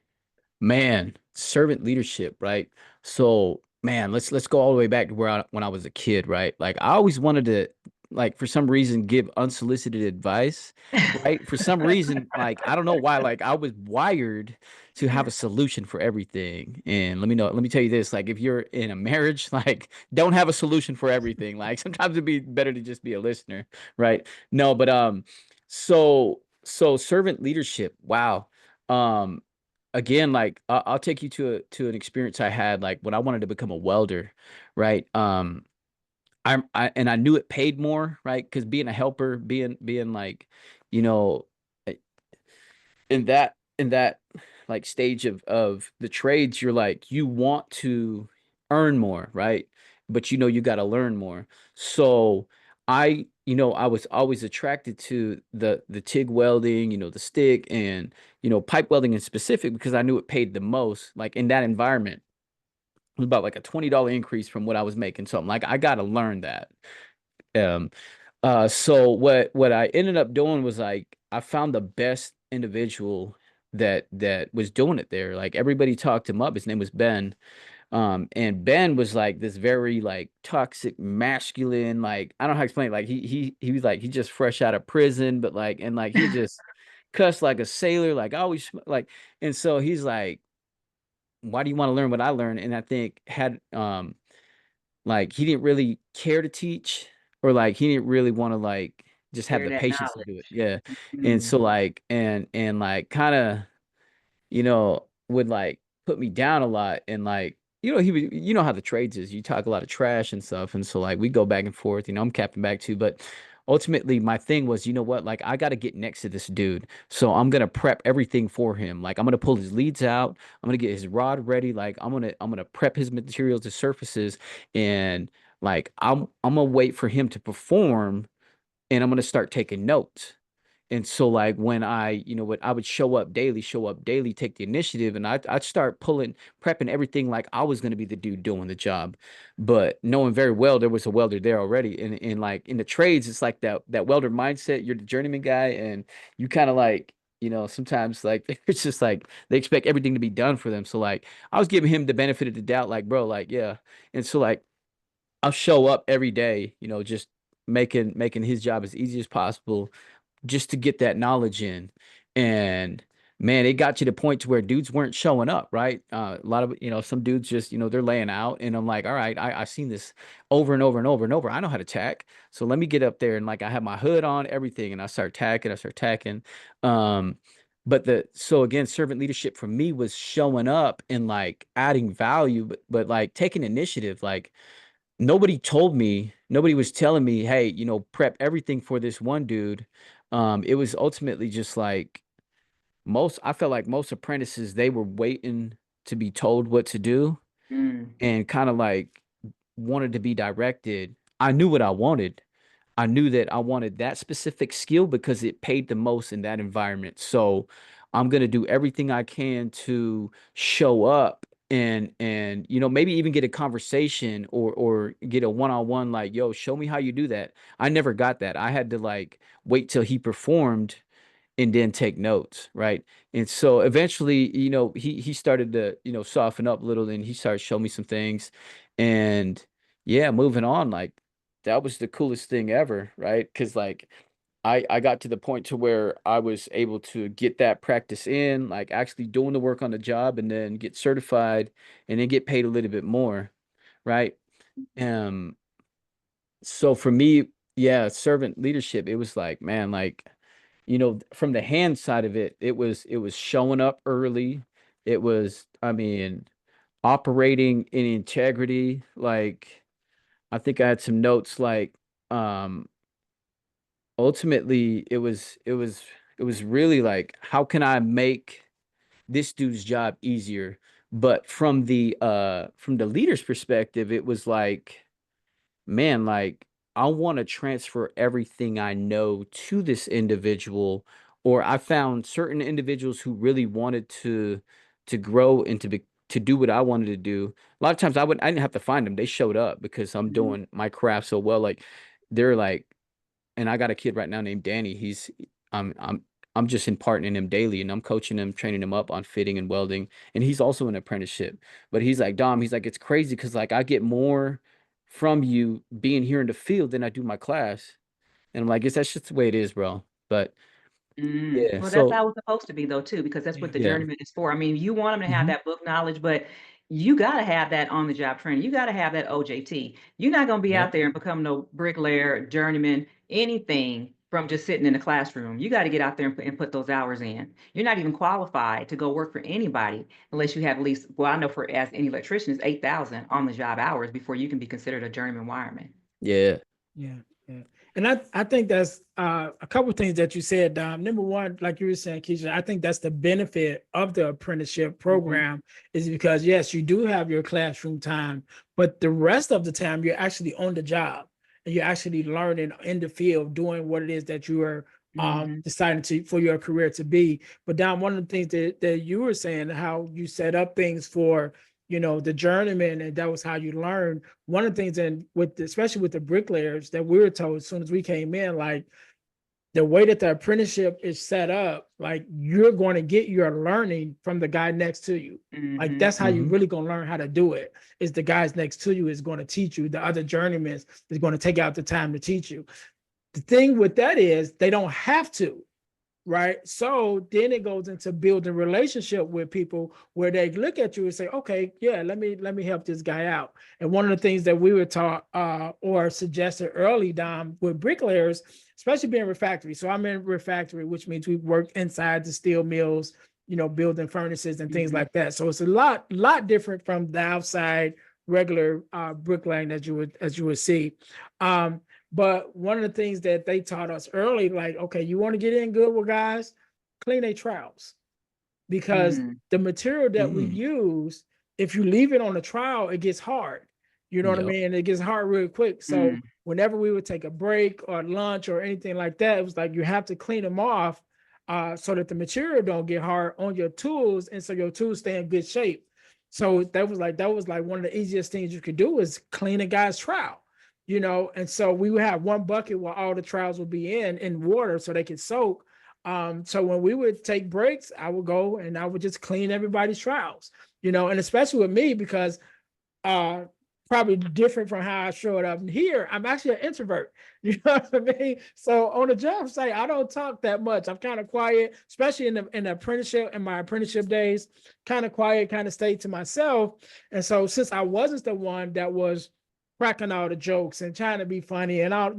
Man, servant leadership, right? So, man, let's go all the way back to when I was a kid, right? Like I always wanted to like for some reason give unsolicited advice, right? For some reason, like I don't know why, like I was wired to have a solution for everything. And let me tell you this, like if you're in a marriage, like don't have a solution for everything. Like sometimes it'd be better to just be a listener, right? No, but so servant leadership, wow. Um Again, like I'll take you to an experience I had like when I wanted to become a welder, right? I knew it paid more, right? Because being a helper, being like, you know, eh, in that like stage of the trades, you're like you want to earn more, right? But you got to learn more. So I was always attracted to the TIG welding, the stick and pipe welding in specific because I knew it paid the most, like in that environment. It was about like a $20 increase from what I was making. So I'm like, I got to learn that. Um, so what I ended up doing was like I found the best individual that was doing it there. Like everybody talked him up. His name was Ben. And Ben was like this very like toxic, masculine, like I don't know how to explain it. Like he was like he just fresh out of prison, but like and like he just cussed like a sailor, like always like and so he's like, why do you want to learn what I learned? And I think had like, he didn't really care to teach or, like, he didn't really wanna, like, just have Share the that patience to do it. knowledge. Yeah. And Mhm. so, like and, like, kinda would like put me down a lot and like he would how the trades is. You talk a lot of trash and stuff. And so like we go back and forth, I'm capping back too. But ultimately my thing was, you know what, like I gotta get next to this dude. So I'm gonna prep everything for him. Like I'm gonna pull his leads out, I'm gonna get his rod ready, like I'm gonna prep his materials, his surfaces, and like I'm gonna wait for him to perform and I'm gonna start taking notes. And so like when what I would show up daily, take the initiative, and I'd start prepping everything like I was gonna be the dude doing the job. But knowing very well there was a welder there already. And like in the trades, it's like that welder mindset, you're the journeyman guy, and you kind of like, sometimes like it's just like they expect everything to be done for them. So like I was giving him the benefit of the doubt, like, bro, like, yeah. And so like I'll show up every day, just making his job as easy as possible just to get that knowledge in. And man, it got to the point to where dudes weren't showing up, right? A lot of, some dudes just, they're laying out. And I'm like, all right, I've seen this over and over and over and over. I know how to tack. So let me get up there and like I have my hood on, everything, and I start tacking. Um, so again, servant leadership for me was showing up and like adding value, but like taking initiative. Like nobody was telling me, hey, prep everything for this one dude. It was ultimately just like I felt like most apprentices, they were waiting to be told what to do Mm. and kind of like wanted to be directed. I knew what I wanted. I knew that I wanted that specific skill because it paid the most in that environment. So I'm gonna do everything I can to show up and maybe even get a conversation or get a one-on-one like, yo, show me how you do that. I never got that. I had to like wait till he performed and then take notes, right? And so eventually, he started to, soften up a little and he started showing me some things. And yeah, moving on, like that was the coolest thing ever, right? Because like I got to the point to where I was able to get that practice in, like actually doing the work on the job and then get certified and then get paid a little bit more, right? Um, so for me, yeah, servant leadership, it was like, man, like from the hand side of it, it was showing up early. It was, I mean, operating in integrity. Like, I think I had some notes like, um, ultimately it was really like, how can I make this dude's job easier? But from the leader's perspective, it was like, man, like I want to transfer everything I know to this individual, or I found certain individuals who really wanted to grow and to do what I wanted to do. A lot of times I didn't have to find them. They showed up because I'm Mhm. doing my craft so well. Like they're like, and I got a kid right now named Danny. I'm I'm I'm just imparting him daily and I'm coaching him, training him up on fitting and welding. And he's also an apprenticeship. But he's like, Dom, he's like, it's crazy because like I get more from you being here in the field than I do my class. And I'm like, guess that's just the way it is, bro. But yeah, Well, that's so how it's supposed to be though, too, because that's what the yeah. journeyman is for. I mean, you want them to have Hmm. that book knowledge, but you gotta have that on the job training. You gotta have that OJT. You're not gonna be Yep. out there and become no bricklayer, journeyman, anything from just sitting in the classroom. You got to get out there and put those hours in. You're not even qualified to go work for anybody unless you have at least, well, I know for as an electrician, it's 8,000 on the job hours before you can be considered a journeyman wireman. Yeah. Yeah, yeah. And I think that's a couple of things that you said, Dom. Number one, like you were saying, Keisha, I think that's the benefit of the apprenticeship program is because yes, you do have your classroom time, but the rest of the time you're actually on the job and you're actually learning in the field, doing what it is that you are Mm-hmm. deciding to for your career to be. But Dom, one of the things that you were saying, how you set up things for the journeyman, and that was how you learn. One of the things, and especially with the bricklayers, that we were told as soon as we came in, like the way that the apprenticeship is set up, like you're going to get your learning from the guy next to you. Like Mm-hmm. that's how you Hmm. really going to learn how to do it. Is the guys next to you is going to teach you. The other journeymen is going to take out the time to teach you. The thing with that is they don't have to, right? So then it goes into building relationship with people where they look at you and say, okay, yeah, let me help this guy out. And one of the things that we were taught or suggested early, Dom, with bricklayers, especially being refractory. So I'm in refractory, which means we work inside the steel mills, building furnaces and things Mm-hmm. like that. So it's a lot different from the outside regular bricklaying as you would see. But one of the things that they taught us early, like, okay, you want to get in good with guys, clean their trowels. Because Mm-hmm. the material that we Mm. use, if you leave it on the trowel, it gets hard. You know what I Yep. mean? It gets hard really quick. So whenever we would take a break or lunch or anything like that, it was like you have to clean them off so that the material don't get hard on your tools, and so your tools stay in good shape. So that was like one of the easiest things you could do is clean a guy's trowel. And so we would have one bucket where all the trowels would be in water so they could soak. So when we would take breaks, I would go and I would just clean everybody's trowels, and especially with me because uh probably different from how I showed up here. I'm actually an introvert. You know what I mean? So on the job site, I don't talk that much. I'm kind of quiet, especially in the apprenticeship, in my apprenticeship days, kind of quiet, kind of stayed to myself. And so since I wasn't the one that was cracking all the jokes and trying to be funny and all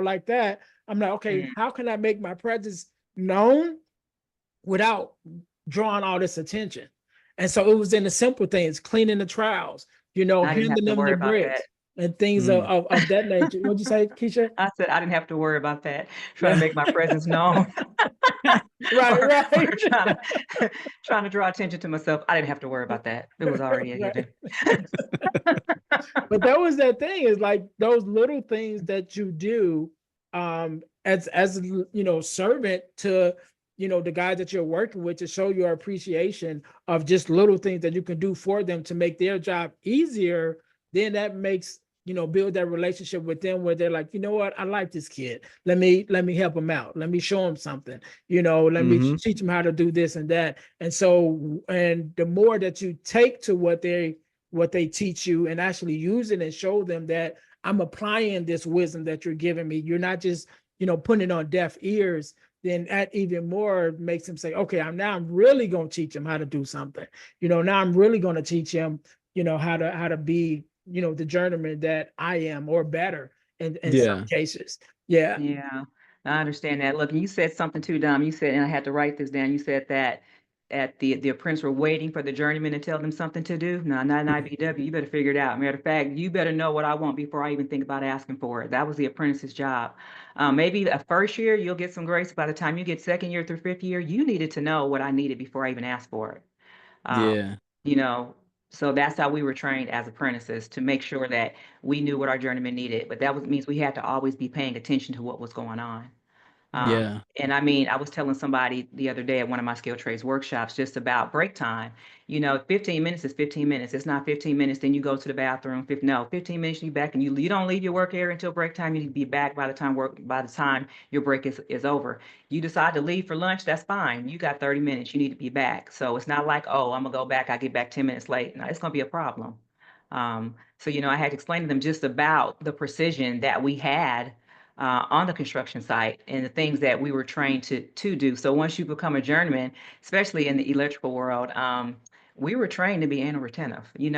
like that, I'm like, okay, Mm-hmm. how can I make my presence known without drawing all this attention? And so it was in the simple things, cleaning the trowels, I didn't have handing to them worry the about that. bricks and things of, Mm. of, of that nature. What'd you say, Keisha? I said I didn't have to worry about that, trying to Yeah. make my presence known Right, or right. trying to draw attention to myself. I didn't have to worry about that. It was already a given. Right. But that was that thing, is like those little things that you do as servant to the guys that you're working with, to show your appreciation of just little things that you can do for them to make their job easier. Then that makes build that relationship with them where they're like, you know what, I like this kid, let me help him out, let me show him something, let me Hmm. teach him how to do this and that. And so, and the more that you take to what they teach you and actually use it and show them that I'm applying this wisdom that you're giving me, you're not just putting it on deaf ears, then that even more makes them say, okay, I'm really going to teach him how to do something. Now I'm really going to teach him how to be the journeyman that I am, or better in some Yeah. cases. Yeah. Yeah, I understand that. Look, you said something too, Dom. You said, and I had to write this down. You said that at the apprentice were waiting for the journeyman to tell them something to do. No, not an IBW. You better figure it out. Matter of fact, you better know what I want before I even think about asking for it. That was the apprentice's job. Maybe a first year you'll get some grace. By the time you get second year through fifth year, you needed to know what I needed before I even asked for it. Um, Yeah. you know, so that's how we were trained as apprentices, to make sure that we knew what our journeyman needed. But that means we had to always be paying attention to what was going on. Yeah. And I mean, I was telling somebody the other day at one of my skill trades workshops just about break time. 15 minutes is 15 minutes. It's not 15 minutes, then you go to the bathroom. No, 15 minutes, you back, and you don't leave your work area until break time. You need to be back by the time your break is over. You decide to leave for lunch, that's fine. You got 30 minutes, you need to be back. So it's not like, oh, I'm gonna go back, I get back 10 minutes late. No, it's gonna be a problem. So I had to explain to them just about the precision that we had on the construction site and the things that we were trained to do. So once you become a journeyman, especially in the electrical world, we were trained to be anal retentive. We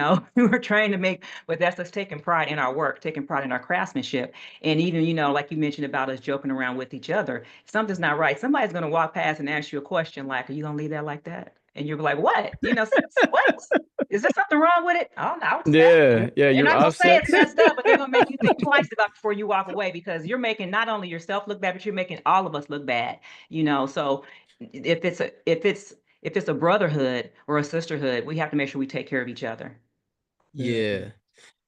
were trained to make, but that's us taking pride in our work, taking pride in our craftsmanship. And even, like you mentioned about us joking around with each other, if something's not right, somebody's going to walk past and ask you a question like, are you going to leave that like that? And you're like, what? What? Is there something wrong with it? Oh, no, it's that. Yeah, yeah, They're you're not gonna say offset. it's messed up, but they're gonna make you think twice about before you walk away because you're making not only yourself look bad, but you're making all of us look bad. So if it's a brotherhood or a sisterhood, we have to make sure we take care of each other. Yeah.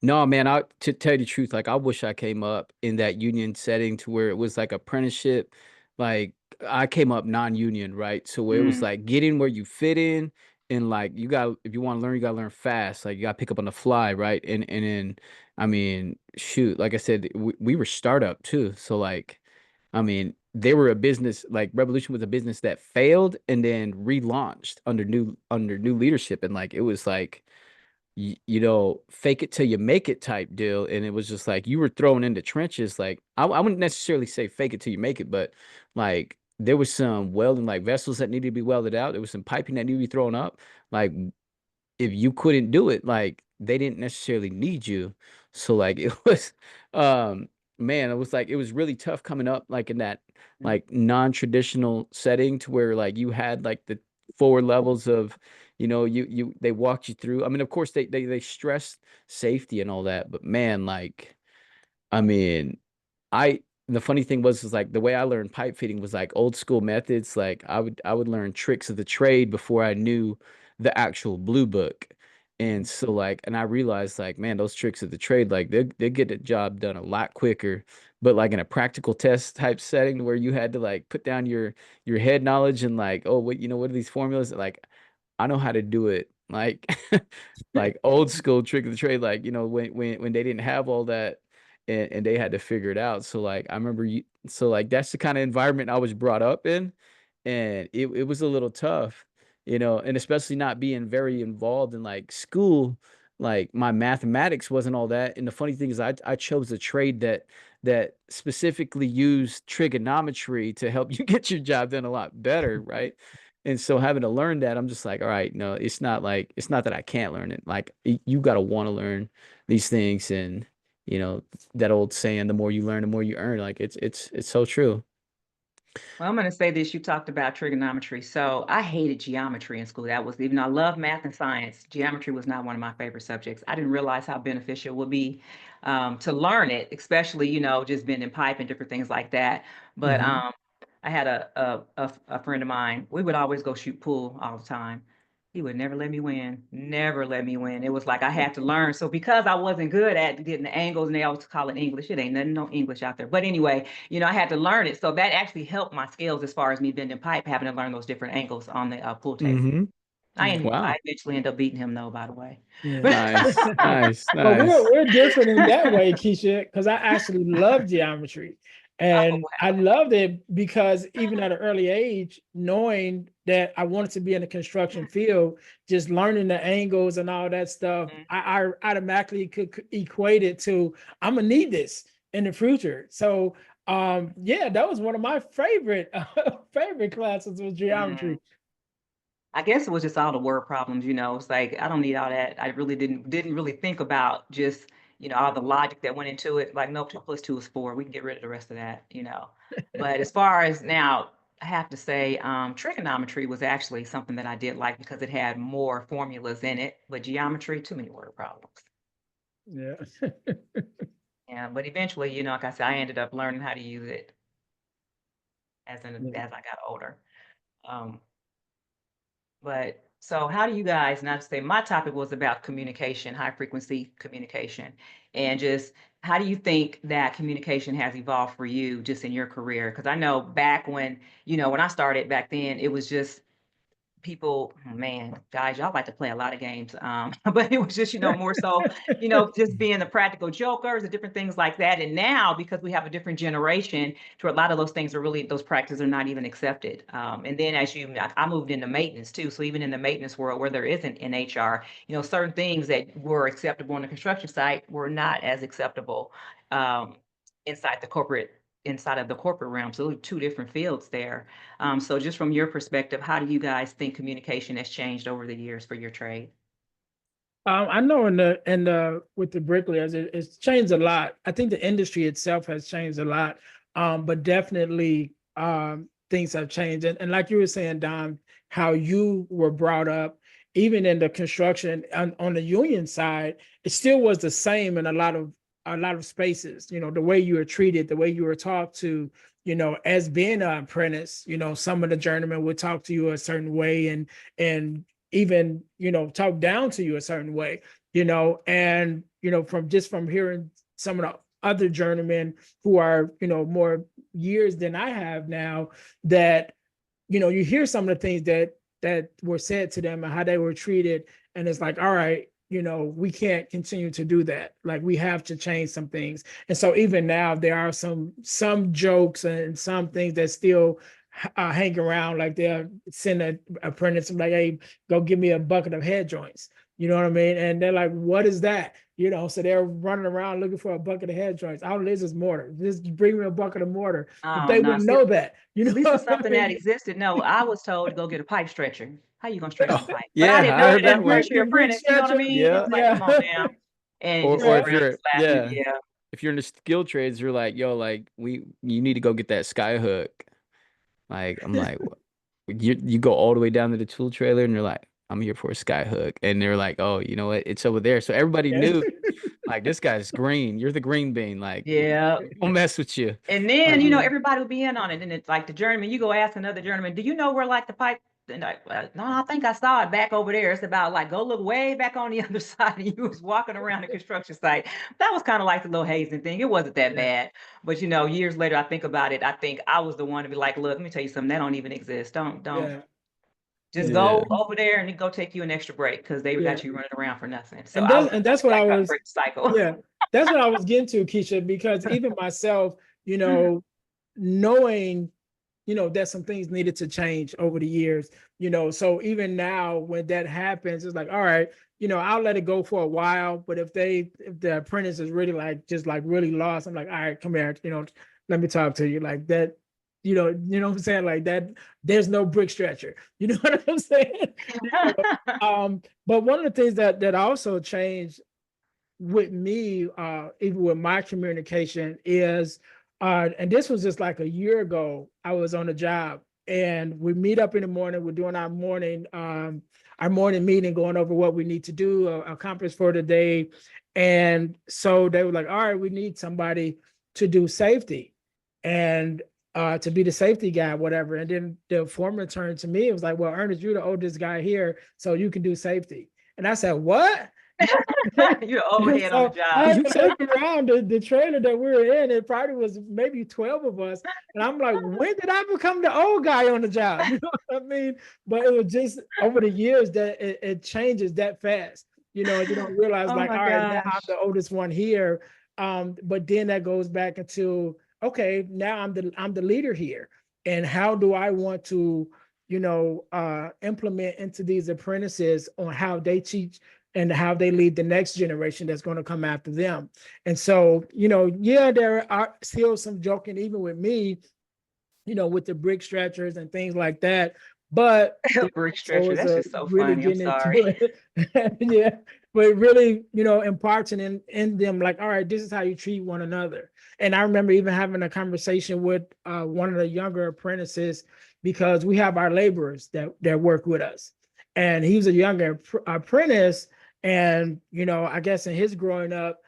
No, man, to tell you the truth, like I wish I came up in that union setting to where it was like apprenticeship. Like I came up non-union, right? So where it was Mm. like getting where you fit in and like you got if you want to learn, you gotta learn fast. Like you gotta pick up on the fly, right? And then I mean, shoot, like I said, we were startup too. So like, I mean, they were a business like Revolution was a business that failed and then relaunched under new leadership. And like it was like fake it till you make it type deal. And it was just like you were thrown into trenches. Like I wouldn't necessarily say fake it till you make it, but like there was some welding like vessels that needed to be welded out. There was some piping that needed to be thrown up. Like if you couldn't do it, like they didn't necessarily need you. So like it was man, it was like it was really tough coming up like in that like non-traditional setting to where like you had like the four levels of you they walked you through. I mean, of course they stressed safety and all that, but man, like I mean, I the funny thing was is like the way I learned pipe fitting was like old school methods. Like I would learn tricks of the trade before I knew the actual blue book. And so like and I realized like man, those tricks of the trade like they get the job done a lot quicker. But like in a practical test type setting where you had to like put down your head knowledge and like oh what are these formulas like I know how to do it like like old school trick of the trade like when they didn't have all that and they had to figure it out. So like I remember so like that's the kind of environment I was brought up in, and it was a little tough, and especially not being very involved in like school. Like my mathematics wasn't all that. And the funny thing is I chose a trade that specifically used trigonometry to help you get your job done a lot better, right? And so having to learn that, I'm just like, all right, no, it's not that I can't learn it. Like you got to want to learn these things and you know that old saying, the more you learn, the more you earn. Like it's so true. Well, I'm going to say this. You talked about trigonometry. So I hated geometry in school. That was, even though I love math and science, geometry was not one of my favorite subjects. I didn't realize how beneficial it would be to learn it, especially, just bending pipe and different things like that. But Mhm. I had a friend of mine. We would always go shoot pool all the time. He would never let me win, never let me win. It was like I had to learn. So because I wasn't good at getting the angles, and they always call it English, it ain't nothing, no English out there. But anyway, I had to learn it. So that actually helped my skills as far as me bending pipe, having to learn those different angles on the pool table. Mm-hmm. Yeah. I Wow. eventually ended up beating him though, by the way. Yeah. Nice. Nice. Well, we're Nice. we're different in that way, Keisha, because I actually love geometry. Oh, And I loved it because even at an early age, knowing that I wanted to be in the construction field, just learning the angles and all that stuff, wow. I automatically could equate it to I'm gonna need this in the future. So yeah, that was one of my favorite favorite classes was Mhm. geometry. I guess it was just all the word problems. It's like I don't need all that. I really didn't really think about just, all the logic that went into it. Like, no, 2 + 2 is 4. We can get rid of the rest of that. But as far as now, I have to say, trigonometry was actually something that I did like because it had more formulas in it. But geometry, too many word problems. Yeah. Yeah, but eventually, like I said, I ended up learning how to use it Yeah. as I got older. Um, But so how do you guys, not to say my topic was about communication, high frequency communication, and just how do you think that communication has evolved for you just in your career? Because I know back when, when I started back then, it was just people, oh, man, guys, y'all like to play a lot of games. But it was just, more so, just being the practical jokers and different things like that. And now, because we have a different generation, to a lot of those things are really, those practices are not even accepted. And then I moved into maintenance too. So even in the maintenance world where there isn't an HR, certain things that were acceptable on the construction site were not as acceptable um, inside the corporate inside of the corporate realm. So two different fields there. So just from your perspective, how do you guys think communication has changed over the years for your trade? I know in the with the bricklayers, it's changed a lot. I think the industry itself has changed a lot, but definitely things have changed. And like you were saying, Don, how you were brought up, even in the construction on the union side, it still was the same in a lot of spaces. You know, the way you were treated, the way you were talked to. You know, as being an apprentice, you know, some of the journeymen would talk to you a certain way, and even, you know, talk down to you a certain way, you know, and, you know, from hearing some of the other journeymen who are, you know, more years than I have now, that, you know, you hear some of the things that were said to them and how they were treated. And it's like, all right, you know, we can't continue to do that. Like, we have to change some things. And so even now there are some jokes and some things that still hang around. Like, they'll send an apprentice like, hey, go give me a bucket of head joints. You know what I mean? And they're like, what is that? You know, so they're running around looking for a bucket of head joints. All it is mortar. Just bring me a bucket of mortar. But Oh, they no. wouldn't know that. You know At least it's what I something that mean? existed. No, I was told to go get a pipe stretcher. How you gonna stretch some Oh, pipe? But I yeah, didn't I know heard that as that a one. first year The brick apprentice. You know what I stretcher. mean? It's Yeah. like, come on Yeah. now. And Or just sit if around and you're, slap you. yeah, Yeah. if you're in the skill trades, you're like, yo, like you need to go get that sky hook. Like, I'm like, "What?" You go all the way down to the tool trailer and you're like, I'm here for a sky hook. And they're like, oh, you know what? It's over there. So everybody Yeah. knew, like, this guy's green. You're the green bean. Like, Yeah. don't mess with you. And then, you know, Yeah. everybody will be in on it. And it's like the journeyman, you go ask another journeyman, do you know where like the pipe? And no, I think I saw it back over there. It's about like, go look way back on the other side. And you was walking around the construction site. That was kind of like the little hazing thing. It wasn't that Yeah. bad. But, you know, years later, I think about it. I think I was the one to be like, look, let me tell you something. That don't even exist. Don't. Yeah. Just Yeah. Yeah. go over there and go take you an extra break because they Yeah. got you running around for nothing. So And I that's was and always that's what I like trying to was, break the cycle. yeah, that's what I was getting to, Keisha, because even myself, you know, knowing, you know, that some things needed to change over the years, you know. So even now when that happens, it's like, all right, you know, I'll let it go for a while. But if the apprentice is really like just like really lost, I'm like, all right, come here, you know, let me talk to you like that. You know what I'm saying? Like that, there's no brick stretcher. You know what I'm saying? You know, but one of the things that also changed with me, even with my communication, is, and this was just like a year ago. I was on a job, and we meet up in the morning. We're doing our morning meeting, going over what we need to do, accomplish for the day. And so they were like, "All right, we need somebody to do safety, and to be the safety guy, whatever." And then the foreman turned to me. It was like, "Well, Ernest, you're the oldest guy here, so you can do safety." And I said, "What?" You're overhead on the So I job. had to look around the trailer that we were in. It probably was maybe 12 of us. And I'm like, when did I become the old guy on the job? You know what I mean? But it was just over the years that it changes that fast. You know, you don't realize Oh like, my all right, now I'm gosh. the oldest one here. But then that goes back into, okay, now I'm the leader here. And how do I want to, you know, implement into these apprentices on how they teach and how they lead the next generation that's going to come after them. And so, you know, yeah, there are still some joking, even with me, you know, with the brick stretchers and things like that. But Brick so stretcher. it's That's just so really funny. I'm getting sorry. into it. Yeah, but really, you know, imparting in them like, all right, this is how you treat one another. And I remember even having a conversation with one of the younger apprentices, because we have our laborers that work with us. And he was a younger apprentice. And, you know, I guess in his growing up,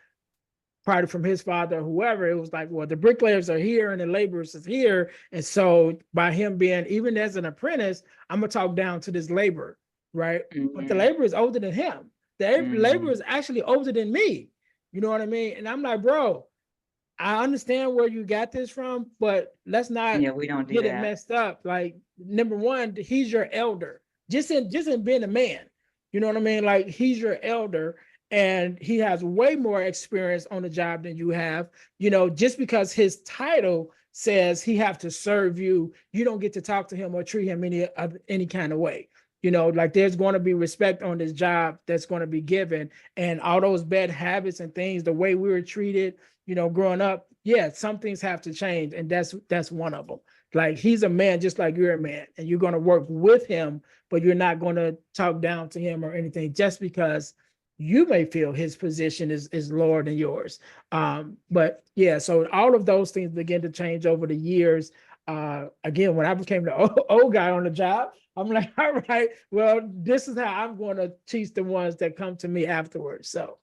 probably from his father or whoever, it was like, well, the bricklayers are here and the laborers is here. And so by him being, even as an apprentice, I'm gonna talk down to this laborer, right? But the laborer is older than him. The laborer is actually older than me. You know what I mean? And I'm like, bro, I understand where you got this from, but let's not Yeah, we don't do get it that. messed up. Like, number one, he's your elder. Just in being a man. You know what I mean? Like, he's your elder and he has way more experience on the job than you have. You know, just because his title says he have to serve you, you don't get to talk to him or treat him any kind of way. Like there's going to be respect on this job that's going to be given, and all those bad habits and things, the way we were treated, growing up, yeah, some things have to change, and that's one of them. Like he's a man just like you're a man, and you're going to work with him, but you're not going to talk down to him or anything just because you may feel his position is lower than yours. But yeah, so all of those things begin to change over the years. Again, when I became the old guy on the job, I'm like, all right, well, this is how I'm going to teach the ones that come to me afterwards. So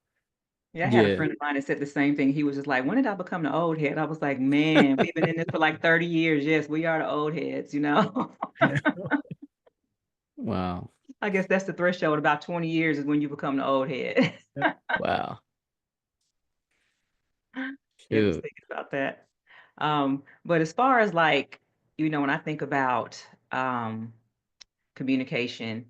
Yeah, I had a Yeah. friend of mine that said the same thing. He was just like, when did I become the old head? I was like, man, we've been in this for like 30 years. Yes, we are the old heads, yeah. Wow. I guess that's the threshold. About 20 years is when you become the old head. Wow. Yeah, just Shoot. thinking about that. But as far as like, when I think about communication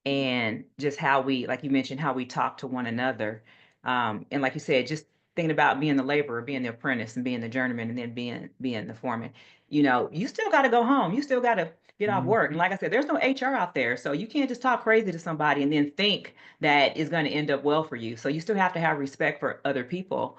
and just how we, like you mentioned, how we talk to one another. And like you said, just thinking about being the laborer, being the apprentice, and being the journeyman, and then being the foreman. You still got to go home. You still got to get off work. And like I said, there's no HR out there, so you can't just talk crazy to somebody and then think that is going to end up well for you. So you still have to have respect for other people.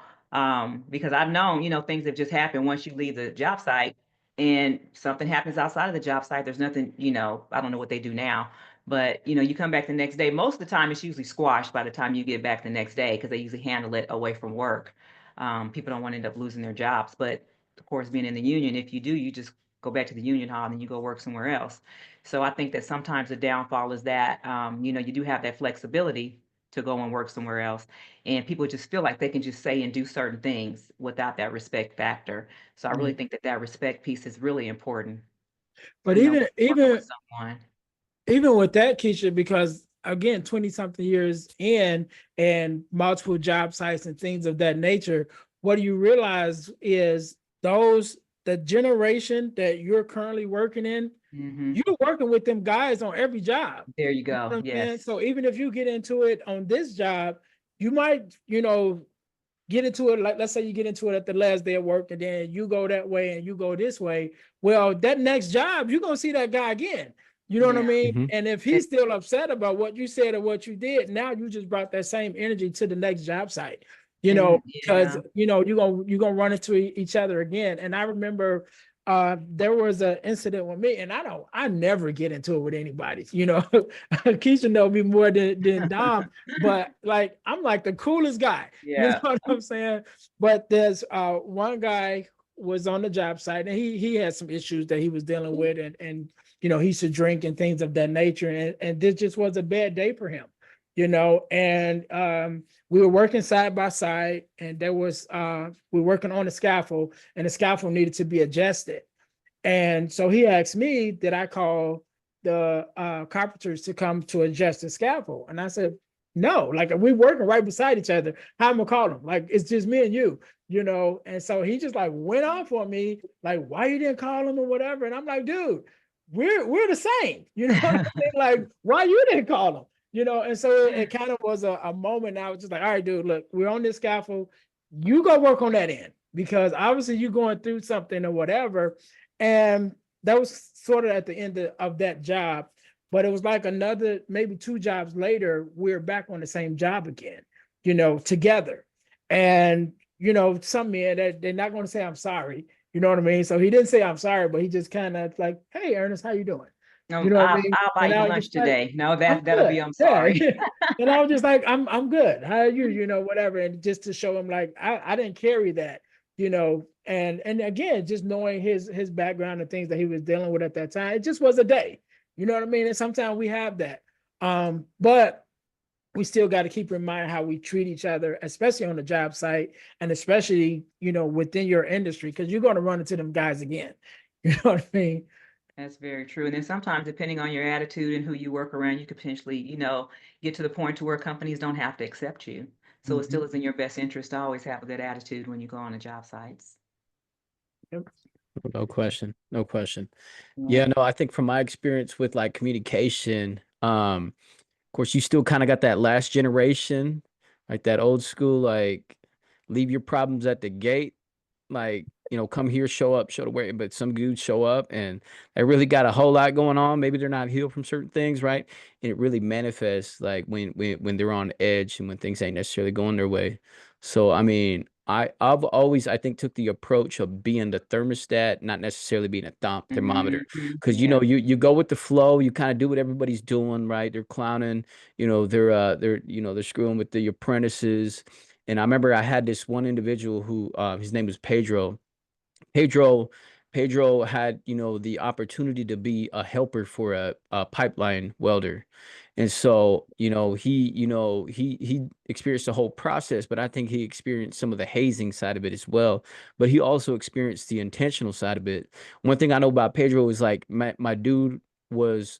Because I've known, things have just happened once you leave the job site and something happens outside of the job site. There's nothing, I don't know what they do now, but you come back the next day. Most of the time, it's usually squashed by the time you get back the next day because they usually handle it away from work. People don't want to end up losing their jobs, but of course, being in the union, if you do, you just go back to the union hall and then you go work somewhere else. So I think that sometimes the downfall is that you do have that flexibility to go and work somewhere else, and people just feel like they can just say and do certain things without that respect factor. So I really think that that respect piece is really important, But when even you're working with even someone. even with that, Keisha, because again, 20 something years in and multiple job sites and things of that nature, what you realize is the generation that you're currently working in, Hmm. you're working with them guys on every job. There you You know go. what I'm saying? Yes. So even if you get into it on this job, you might, get into it, like let's say you get into it at the last day of work and then you go that way and you go this way. Well, that next job, you're gonna see that guy again. You know what I Yeah. mean? Mhm. And if It, he's still upset about what you said or what you did, now you just brought that same energy to the next job site, and because yeah. you're gonna run into each other again. And I remember there was an incident with me, and I never get into it with anybody. Keisha know me more than Dom, but like I'm like the coolest guy. You know Yeah. what I'm saying? But there's one guy was on the job site and he had some issues that he was dealing with, and he used to drink and things of that nature, and this just was a bad day for him. And we were working side by side, and there was we were working on the scaffold, and the scaffold needed to be adjusted. And so he asked me, did I call the carpenters to come to adjust the scaffold? And I said, no, like we're working right beside each other. How am I gonna call them? Like it's just me and you. And so he just like went off on me, like, why you didn't call him or whatever. And I'm like, dude, we're the same. You know what I mean? Like, why you didn't call him? And so it kind of was a moment. I was just like, all right, dude, look, we're on this scaffold. You go work on that end because obviously you're going through something or whatever. And that was sort of at the end of that job. But it was like another, maybe 2 jobs later, we're back on the same job again, together. And, some men that they're not going to say, I'm sorry. You know what I mean? So he didn't say, I'm sorry, but he just kind of like, hey, Ernest, how you doing? No, You know what I mean? I'll buy And you I was lunch just like, today. No, I'm that'll good. be, I'm Yeah. sorry. And I was just like, I'm good. How are you? Whatever. And just to show him like I didn't carry that, and again, just knowing his background and things that he was dealing with at that time, it just was a day. You know what I mean? And sometimes we have that. But we still got to keep in mind how we treat each other, especially on the job site, and especially, within your industry, because you're going to run into them guys again. You know what I mean? That's very true. And then sometimes, depending on your attitude and who you work around, you could potentially, get to the point to where companies don't have to accept you. So it still Mhm. is in your best interest to always have a good attitude when you go on the job sites. Yep. No question. No question. Yeah. Yeah, no, I think from my experience with like communication, of course, you still kind of got that last generation, like that old school, like leave your problems at the gate. Like come here, show up, show the way. But some dudes show up and they really got a whole lot going on. Maybe they're not healed from certain things, right? And it really manifests like when they're on edge and when things ain't necessarily going their way. So I mean, I've always I think took the approach of being the thermostat, not necessarily being a thermometer. Mhm. Because Yeah. you go with the flow, you kind of do what everybody's doing, right? They're clowning, they're screwing with the apprentices. And I remember I had this one individual who his name was Pedro. Pedro Pedro had, the opportunity to be a helper for a pipeline welder. And so, he experienced the whole process, but I think he experienced some of the hazing side of it as well. But he also experienced the intentional side of it. One thing I know about Pedro is like my dude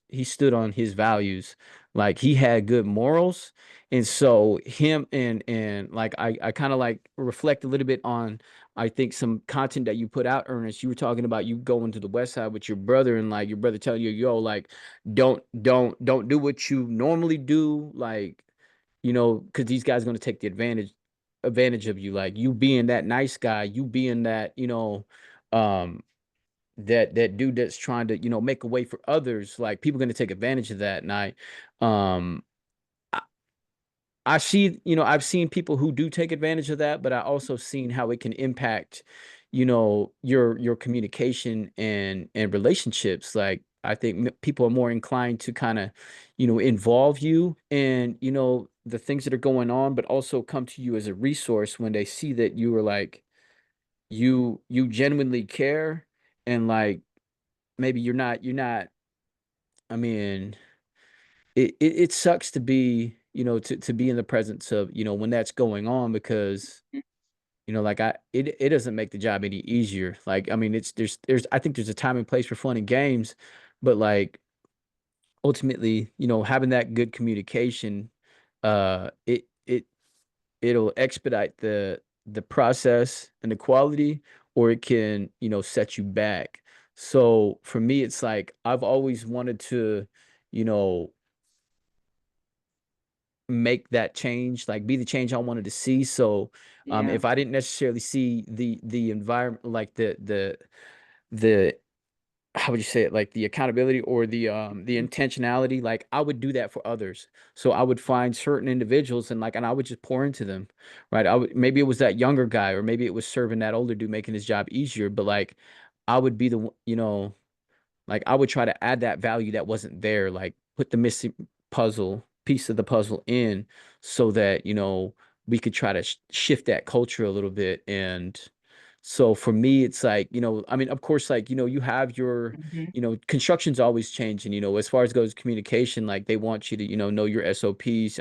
he stood on his values. Like he had good morals. And so him and like I kind of like reflect a little bit on I think some content that you put out, Ernest, you were talking about you going to the West Side with your brother and like your brother telling you, yo, like, don't do what you normally do, like, because these guys are going to take the advantage of you, like you being that nice guy, you being that, um, that dude that's trying to, make a way for others, like people are going to take advantage of that. And um, I see, I've seen people who do take advantage of that, but I also seen how it can impact, your communication and relationships. Like I think people are more inclined to kind of, involve you and, the things that are going on, but also come to you as a resource when they see that you are like you genuinely care and like maybe you're not. I mean, it sucks to be, to be in the presence of, when that's going on because, like it doesn't make the job any easier. Like, I mean, there's I think there's a time and place for fun and games, but like ultimately, having that good communication, it'll expedite the process and the quality, or it can, set you back. So for me, it's like I've always wanted to, you know, make that change, like be the change I wanted to see. So Yeah. if I didn't necessarily see the environment, like the how would you say it, like the accountability or the Mhm. intentionality, like I would do that for others. So I would find certain individuals and I would just pour into them, right? Maybe it was that younger guy, or maybe it was serving that older dude, making his job easier, but like I would be the like I would try to add that value that wasn't there, like put the missing piece of the puzzle in so that, we could try to shift that culture a little bit. And so for me, it's like, I mean, of course, like, you have your, Mhm. construction's always changing, as far as goes communication, like they want you to, know your SOPs,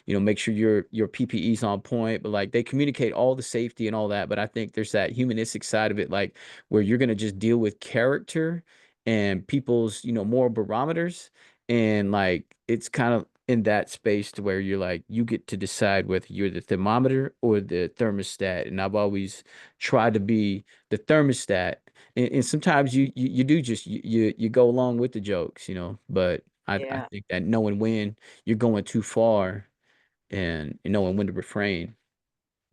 make sure your PPE's on point, but like they communicate all the safety and all that. But I think there's that humanistic side of it, like where you're going to just deal with character and people's, moral barometers. And like it's kind of in that space to where you're like, you get to decide whether you're the thermometer or the thermostat. And I've always tried to be the thermostat. And sometimes you do just you go along with the jokes, but I Yeah. think that knowing when you're going too far and knowing when to refrain.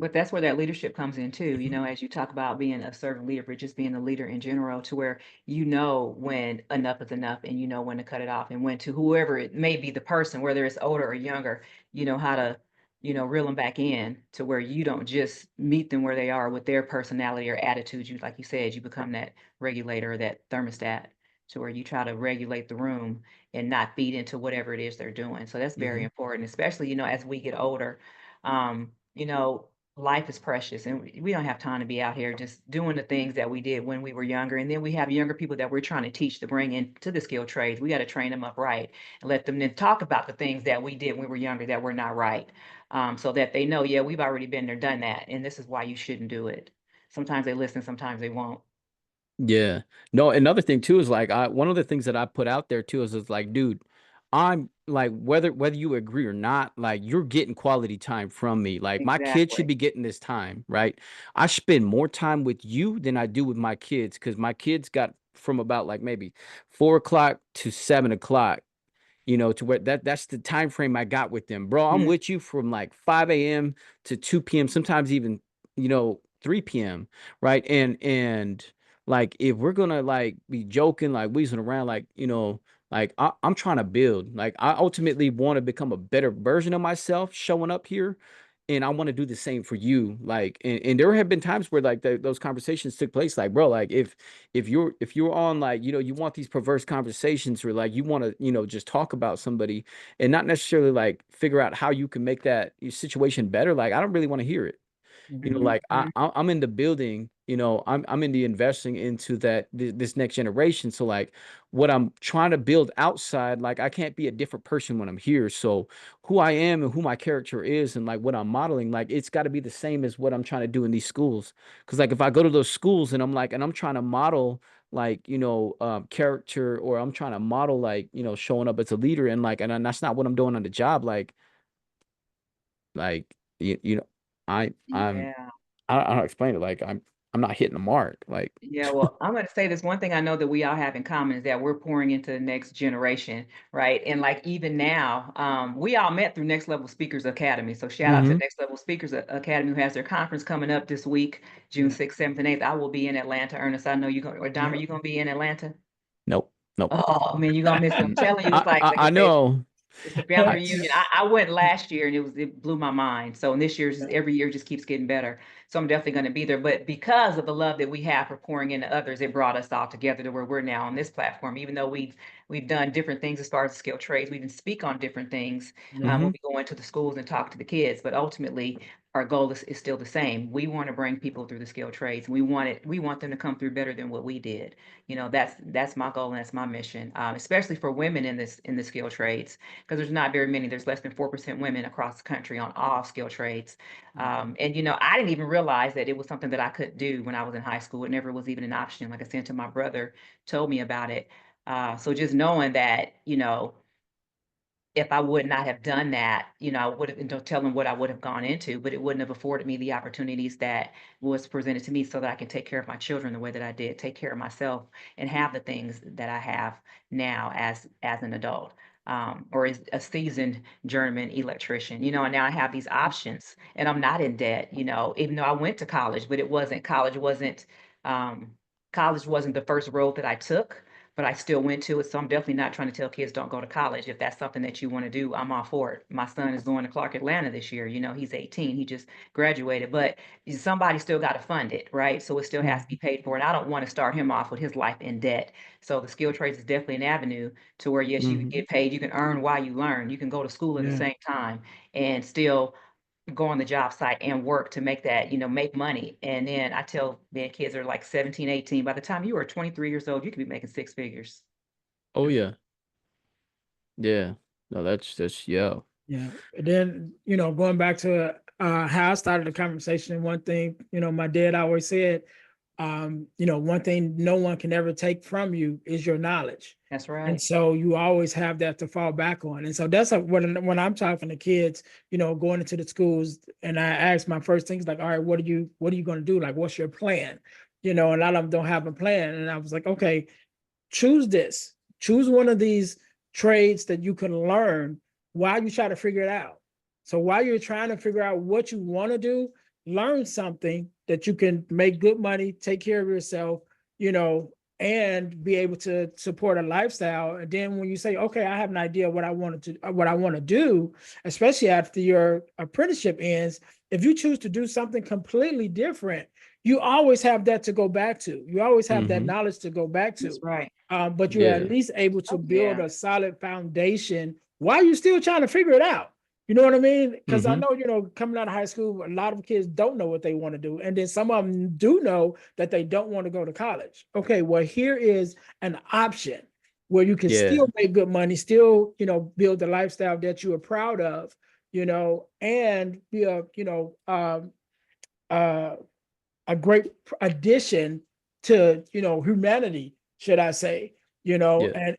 But that's where that leadership comes in too, Mhm. as you talk about being a servant leader, but just being a leader in general, to where you know when enough is enough and you know when to cut it off and when to whoever it may be, the person, whether it's older or younger, you know how to, reel them back in to where you don't just meet them where they are with their personality or attitude. You, like you said, you become that regulator, that thermostat, to where you try to regulate the room and not feed into whatever it is they're doing. So that's very Mhm. important, especially, as we get older. Life is precious and we don't have time to be out here just doing the things that we did when we were younger. And then we have younger people that we're trying to teach to bring into the skilled trades. We got to train them up right and let them then talk about the things that we did when we were younger that were not right. So that they know, yeah, we've already been there, done that. And this is why you shouldn't do it. Sometimes they listen, sometimes they won't. Yeah. No, another thing too is like one of the things that I put out there too is like, dude, I'm like whether you agree or not, like you're getting quality time from me. Like my kids should Exactly. be getting this time, right? I spend more time with you than I do with my kids because my kids got from about like maybe 4 o'clock to 7 o'clock, to where that's the time frame I got with them. Bro, I'm Mhm. with you from like 5 a.m. to 2 p.m., sometimes even, you know, 3 p.m. Right. And like, if we're gonna like be joking, like weasing around, like, like I'm trying to build, like I ultimately want to become a better version of myself showing up here. And I want to do the same for you. Like, and there have been times where like those conversations took place. Like, bro, like if you're on, like, you want these perverse conversations, or like you want to, just talk about somebody and not necessarily like figure out how you can make that situation better. Like, I don't really want to hear it. Like Mhm. I'm in the building, I'm in the investing into this next generation. So like what I'm trying to build outside, like I can't be a different person when I'm here. So who I am and who my character is and like what I'm modeling, like it's got to be the same as what I'm trying to do in these schools. Because like if I go to those schools and I'm trying to model like, character, or I'm trying to model like, showing up as a leader, and like, and that's not what I'm doing on the job. Like, I'm Yeah. I don't explain it. Like I'm not hitting the mark. Like, Yeah, well, I'm going to say this one thing I know that we all have in common is that we're pouring into the next generation, right? And like even now, we all met through Next Level Speakers Academy. So shout out to hmm Next Level Speakers Academy who has their conference coming up this week, June Yeah. 6th, 7th, and 8th. I will be in Atlanta. Ernest, I know you're going, or Dom, are Yeah. you going to be in Atlanta? nope, nope. Oh man, you're gonna miss it. I'm telling you, it's like I I said, know. it's the family I reunion. I went last year and it blew my mind. So and this year's every year just keeps getting better. So I'm definitely going to be there. But because of the love that we have for pouring into others, it brought us all together to where we're now on this platform. Even though we've done different things as far as skilled trades, we even speak on different things Yeah. when hmm we go into the schools and talk to the kids. But ultimately, our goal is still the same. We want to bring people through the skilled trades. We want them to come through better than what we did. That's my goal and that's my mission, especially for women in the skilled trades because there's not very many. There's less than 4% women across the country on all skilled trades. And I didn't even realize that it was something that I could do when I was in high school. It never was even an option. Like I said, until my brother told me about it. So just knowing that, if I would not have done that, I would have, don't tell them what I would have gone into, but it wouldn't have afforded me the opportunities that was presented to me so that I can take care of my children the way that I did, take care of myself and have the things that I have now as an adult. Or as a seasoned journeyman electrician, and now I have these options and I'm not in debt, even though I went to college, but um, college wasn't the first road that I took, but I still went to it. So I'm definitely not trying to tell kids don't go to college. If that's something that you want to do, I'm all for it. My son is going to Clark Atlanta this year. He's 18. He just graduated, but somebody still got to fund it, right? So it still has to be paid for. And I don't want to start him off with his life in debt. So the skilled trades is definitely an avenue to where, yes, you can hmm get paid. You can earn while you learn. You can go to school at the Yeah. same time and still go on the job site and work to make that, make money. And then I tell the kids are like 17, 18. By the time you are 23 years old, you could be making six figures. Oh yeah, yeah. No, that's yeah. Yeah. And then, going back to how I started the conversation, one thing, my dad always said, one thing no one can ever take from you is your knowledge. That's And right. so you always have that to fall back on. And so that's when I'm talking to kids, going into the schools, and I ask my first things like, all right, what are you going to do? Like, what's your plan? And a lot of them don't have a plan. And I was like, okay, choose one of these trades that you can learn while you try to figure it out. So while you're trying to figure out what you want to do, learn something that you can make good money, take care of yourself, and be able to support a lifestyle. And then when you say, okay, I have an idea what I want to do, especially after your apprenticeship ends, if you choose to do something completely different, you always have that to go back to. You always have that hmm knowledge to go back That's to. right. But you're at Yeah. least able to Oh, build yeah. a solid foundation while you're still trying to figure it out. You know what I mean? Because I hmm know, coming out of high school, a lot of kids don't know what they want to do. And then some of them do know that they don't want to go to college. Okay, well, here is an option where you can Yeah. still make good money, still, build the lifestyle that you are proud of, and be uh, a great addition to humanity, should I say, Yeah.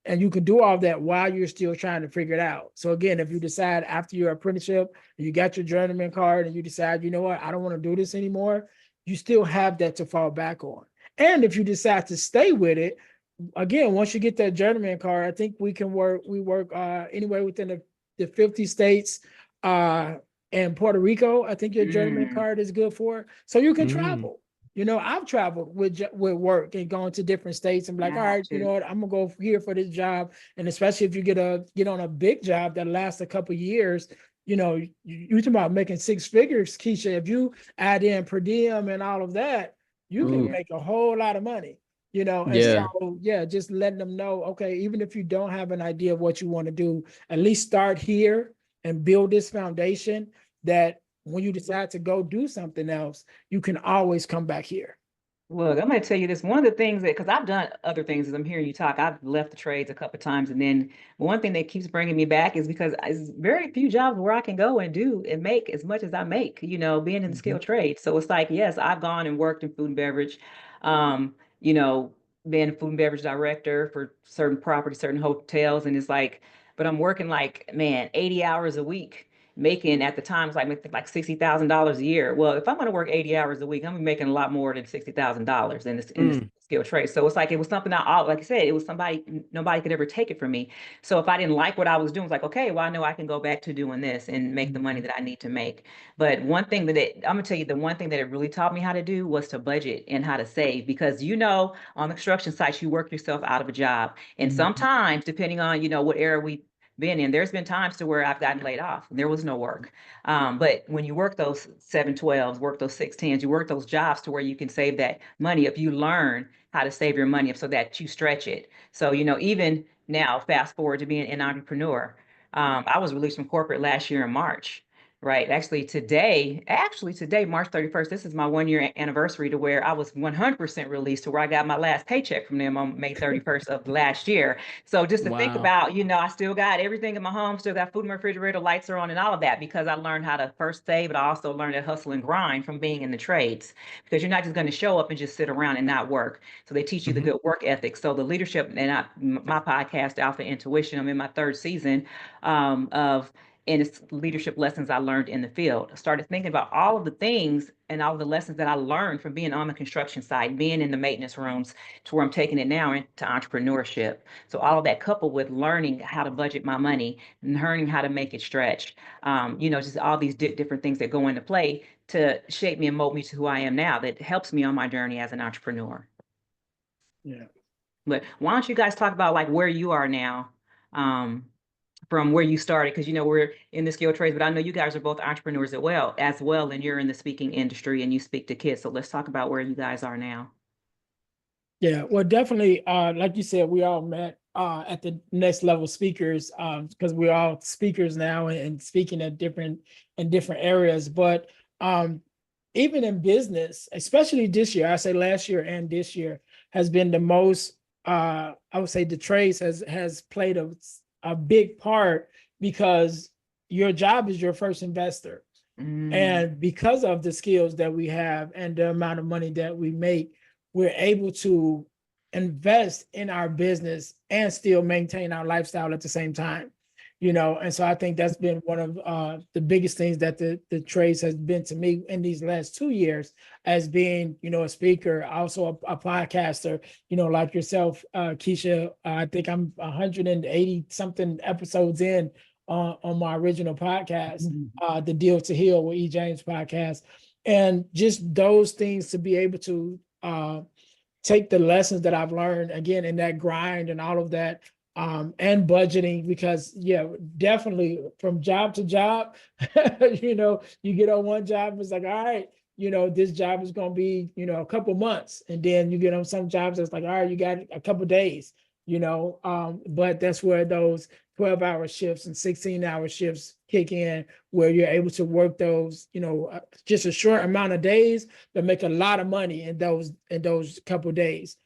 and you can do all that while you're still trying to figure it out. So again, if you decide after your apprenticeship, you got your journeyman card and you decide, you know what, I don't want to do this anymore, you still have that to fall back on. And if you decide to stay with it, again, once you get that journeyman card, I think we work anywhere within the 50 states. and Puerto Rico, I think your journeyman Mm, card is good for. So you can Mm. travel. You know, I've traveled with work and going to different states and be I like, all have right, you know to. what, I'm gonna go here for this job. And especially if you get on a big job that lasts a couple of years, you know, you talking about making 6 figures, Keisha. If you add in per diem and all of that, you can Ooh, Yeah. make a whole lot of money, you know. And yeah. so, yeah, just letting them know, okay, even if you don't have an idea of what you want to do, at least start here and build this foundation that when you decide to go do something else, you can always come back here. Look, I'm going to tell you this. One of the things that, because I've done other things as I'm hearing you talk, I've left the trades a couple of times. And then one thing that keeps bringing me back is because there's very few jobs where I can go and do and make as much as I make, you know, being in the Mhm. skilled trade. So it's like, yes, I've gone and worked in food and beverage, you know, being a food and beverage director for certain properties, certain hotels. And it's like, but I'm working like, man, 80 hours a week making at the time it's like $60,000 a year. Well, if I'm going to work 80 hours a week, I'm gonna be making a lot more than $60,000 in this Mm. skilled trade. So it's like it was something like I said, it was nobody could ever take it from me. So if I didn't like what I was doing, it's like, okay, well, I know I can go back to doing this and make the money Mhm. that I need to make. But one thing I'm gonna tell you, the one thing that it really taught me how to do was to budget and how to save, because you know, on the construction sites, you work yourself out of a job. And Mhm. sometimes, depending on, you know, what era we been in, there's been times to where I've gotten laid off and there was no work. But when you work those 712s, work those 610s, you work those jobs to where you can save that money if you learn how to save your money up so that you stretch it. So, you know, even now, fast forward to being an entrepreneur. I was released from corporate last year in March. Right. Actually today, March 31st, this is my 1 year anniversary to where I was 100% released, to where I got my last paycheck from them on May 31st of last year. So just to think Wow. about, you know, I still got everything in my home, still got food in my refrigerator, lights are on and all of that, because I learned how to first save, but I also learned to hustle and grind from being in the trades, because you're not just going to show up and just sit around and not work. So they teach you the Hmm. good work ethic. So the leadership, and my podcast, Alpha Intuition, I'm in my third season of and it's leadership lessons I learned in the field. I started thinking about all of the things and all of the lessons that I learned from being on the construction site, being in the maintenance rooms, to where I'm taking it now into entrepreneurship. So all of that coupled with learning how to budget my money and learning how to make it stretch, you know, just all these different things that go into play to shape me and mold me to who I am now, that helps me on my journey as an entrepreneur. Yeah. But why don't you guys talk about like where you are now? Um, from where you started, because you know we're in the skilled trades, but I know you guys are both entrepreneurs as well, and you're in the speaking industry and you speak to kids. So let's talk about where you guys are now. Yeah, well, definitely, like you said, we all met at the next level speakers, because we're all speakers now and speaking at different areas. But even in business, especially this year, I say last year and this year has been the most. I would say the trades has played a big part, because your job is your first investor. Mm, And because of the skills that we have and the amount of money that we make, we're able to invest in our business and still maintain our lifestyle at the same time. You know, and so I think that's been one of the biggest things that the trades has been to me in these last 2 years, as being, you know, a speaker, also a podcaster, you know, like yourself, Keisha. I think I'm 180 something episodes in on my original podcast, the Deal to Heal with E. James podcast. And just those things, to be able to take the lessons that I've learned again in that grind and all of that, and budgeting, because yeah, definitely from job to job, you know, you get on one job, it's like, all right, you know, this job is going to be, you know, a couple months. And then you get on some jobs that's like, all right, you got a couple days, you know, but that's where those 12-hour shifts and 16-hour shifts kick in, where you're able to work those, you know, just a short amount of days, but make a lot of money in those couple days.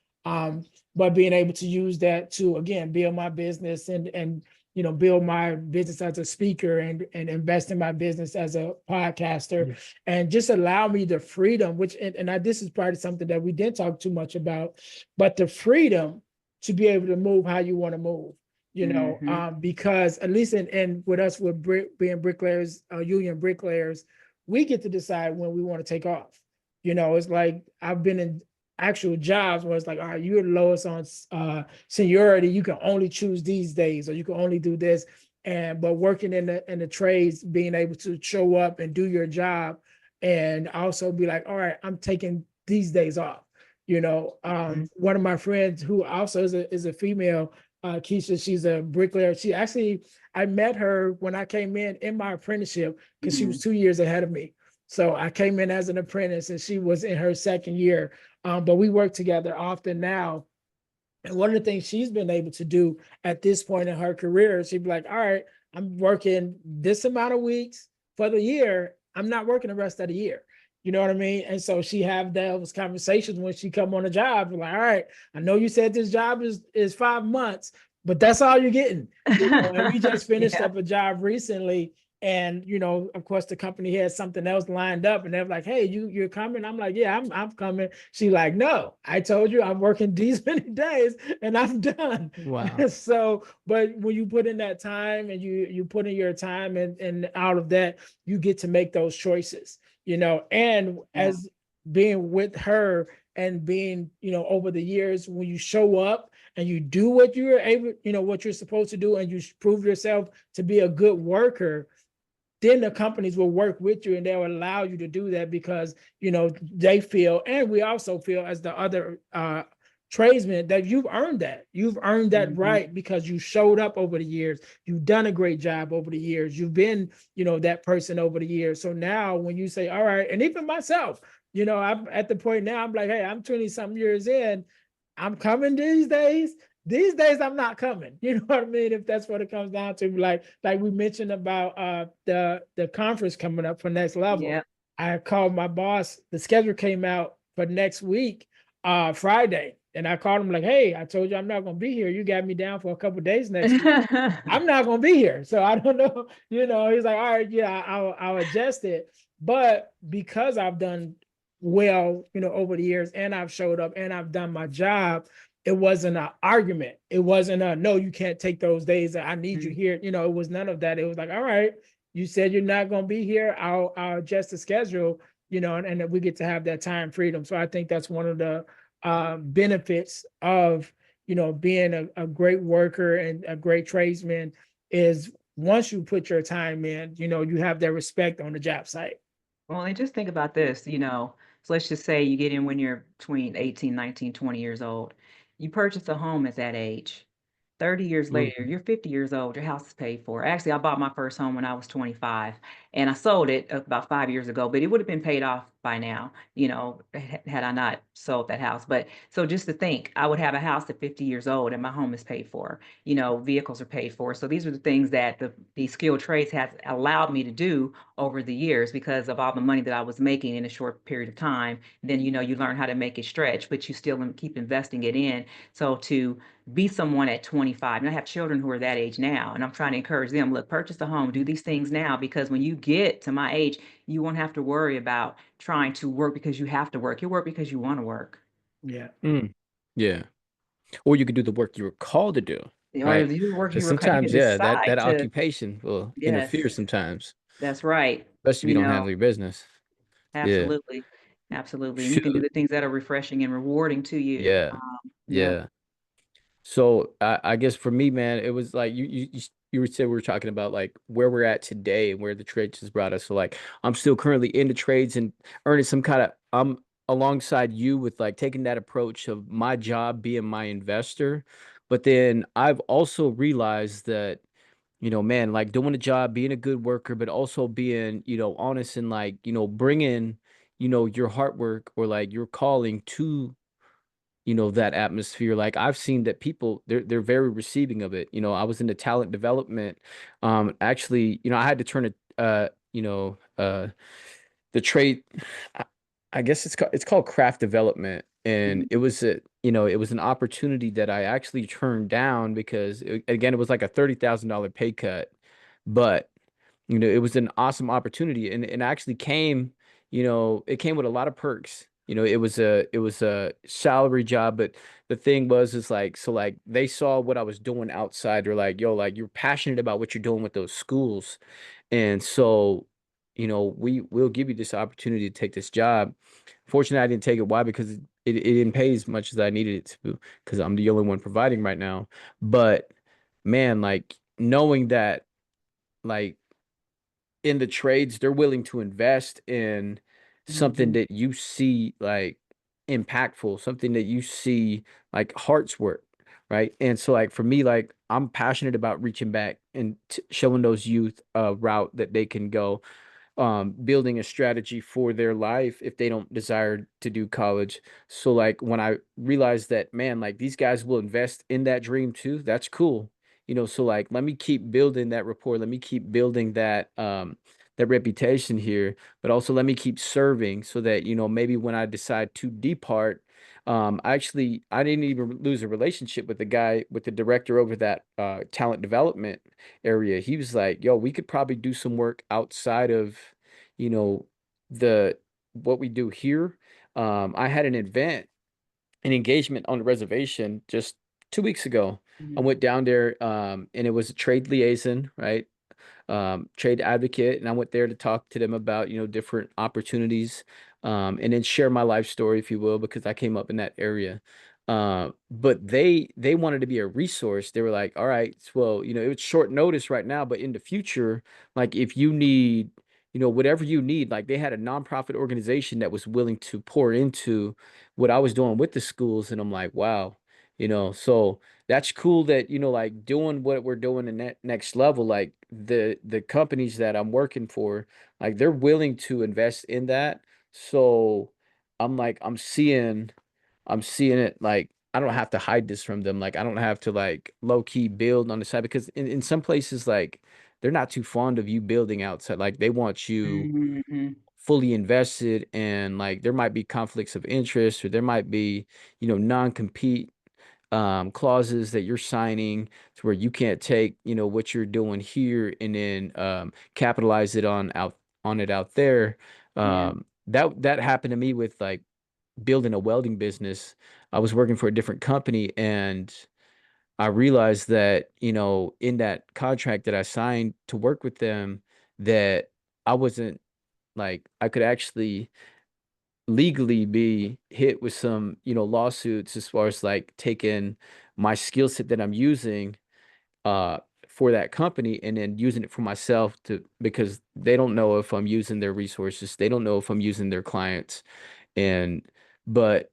But being able to use that to, again, build my business and you know, build my business as a speaker and invest in my business as a podcaster, and just allow me the freedom, which this is probably something that we didn't talk too much about, but the freedom to be able to move how you want to move. You know, mm-hmm. because at least in with us, with being bricklayers, union bricklayers, we get to decide when we want to take off. You know, it's like I've been in actual jobs where it's like, all right, you're the lowest on seniority, you can only choose these days, or you can only do this. but working in the trades, being able to show up and do your job, and also be like, all right, I'm taking these days off. One of my friends who also is a female, Keisha, she's a bricklayer. She actually, I met her when I came in my apprenticeship, because she was 2 years ahead of me. So I came in as an apprentice and she was in her second year. But we work together often now. And one of the things she's been able to do at this point in her career, she'd be like, all right, I'm working this amount of weeks for the year. I'm not working the rest of the year. You know what I mean? And so she have those conversations when she come on a job. Like, all right, I know you said this job is 5 months, but that's all you're getting. And we just finished up a job recently. And of course, the company had something else lined up, and they're like, "Hey, you're coming?" I'm like, "Yeah, I'm coming." She like, "No, I told you I'm working these many days, and I'm done." Wow. So, but when you put in that time and you put in your time, and out of that, you get to make those choices. And as being with her and being, over the years, when you show up and you do what you're able, what you're supposed to do, and you prove yourself to be a good worker, then the companies will work with you and they'll allow you to do that, because they feel, and we also feel as the other tradesmen, that you've earned that right, because you showed up over the years, you've done a great job over the years, you've been that person over the years. So now when you say, all right, and even myself, I'm at the point now, I'm like, hey, I'm 20 something years in, I'm coming these days. These days I'm not coming. You know what I mean? If that's what it comes down to. Like we mentioned about the conference coming up for Next Level. Yeah. I called my boss. The schedule came out for next week, Friday. And I called him like, hey, I told you I'm not gonna be here. You got me down for a couple of days next week. I'm not gonna be here. So I don't know. He's like, all right, yeah, I'll adjust it. But because I've done well, over the years, and I've showed up and I've done my job, it wasn't an argument. It wasn't a, no, you can't take those days. I need you here. It was none of that. It was like, all right, you said you're not going to be here. I'll adjust the schedule, and then we get to have that time freedom. So I think that's one of the benefits of, being a great worker and a great tradesman, is once you put your time in, you have that respect on the job site. Well, and just think about this, so let's just say you get in when you're between 18, 19, 20 years old. You purchase a home at that age. 30 years later, you're 50 years old, your house is paid for. Actually, I bought my first home when I was 25, and I sold it about 5 years ago, but it would have been paid off by now, had I not sold that house. But so just to think, I would have a house at 50 years old and my home is paid for, vehicles are paid for. So these are the things that the skilled trades has allowed me to do over the years, because of all the money that I was making in a short period of time. Then, you learn how to make it stretch, but you still keep investing it in. So to be someone at 25, and I have children who are that age now, and I'm trying to encourage them, look, purchase a home, do these things now, because when you get to my age, you won't have to worry about trying to work because you have to work. You work because you want to work. Yeah. Yeah. Or you could do the work you were called to do, Or right? you work, Because you can sometimes, yeah, that decide to, occupation will interfere yes, sometimes, that's right. especially if you don't handle your business. Yeah. Absolutely. Absolutely. And you can do Shoot. the things that are refreshing and rewarding to you. Yeah. Yeah. Yeah. So I guess for me, man, it was like you said we were talking about like where we're at today and where the trades has brought us. So like I'm still currently in the trades and earning some kind of I'm alongside you with like taking that approach of my job being my investor. But then I've also realized that, man, like doing a job, being a good worker, but also being, honest and like, bringing, your hard work or like your calling to that atmosphere. Like I've seen that people they're very receiving of it. I was in the talent development. Actually, I had to turn it the trade I, I guess it's called craft development. And Mhm. it was an opportunity that I actually turned down because again, it was like a $30,000 pay cut. But it was an awesome opportunity and actually came, it came with a lot of perks. It was a salary job, but the thing was is like so like they saw what I was doing outside. They're like, yo, like you're passionate about what you're doing with those schools. And so, we'll give you this opportunity to take this job. Fortunately, I didn't take it. Why? Because it didn't pay as much as I needed it to, because I'm the only one providing right now. But man, like knowing that like in the trades, they're willing to invest in something Mhm. that you see like impactful, something that you see like heart's work, right? And so like for me, like I'm passionate about reaching back and showing those youth a route that they can go, building a strategy for their life if they don't desire to do college. So like when I realized that, man, like these guys will invest in that dream too, that's cool. So like let me keep building that rapport, let me keep building that reputation here, but also let me keep serving so that, maybe when I decide to depart, I didn't even lose a relationship with the guy, with the director over that talent development area. He was like, yo, we could probably do some work outside of, you know, the what we do here. I had an engagement on the reservation just 2 weeks ago. I Mhm. went down there, and it was a trade liaison, right? Trade advocate, and I went there to talk to them about, different opportunities, and then share my life story, if you will, because I came up in that area. But they wanted to be a resource. They were like, all right, well, it's short notice right now, but in the future, like if you need, whatever you need, like they had a nonprofit organization that was willing to pour into what I was doing with the schools, and I'm like, wow, so that's cool that like doing what we're doing in that next level, like the companies that I'm working for, like they're willing to invest in that. So I'm like I'm seeing it, like I don't have to hide this from them, like I don't have to like low key build on the side, because in some places, like they're not too fond of you building outside, like they want you Mhm. fully invested, and like there might be conflicts of interest, or there might be non-compete clauses that you're signing to where you can't take, what you're doing here and then capitalize it on it out there. Yeah. That happened to me with like building a welding business. I was working for a different company, and I realized that, in that contract that I signed to work with them, that I wasn't like I could actually legally be hit with some, lawsuits as far as like taking my skill set that I'm using uh for that company and then using it for myself, to because they don't know if I'm using their resources. They don't know if I'm using their clients. And but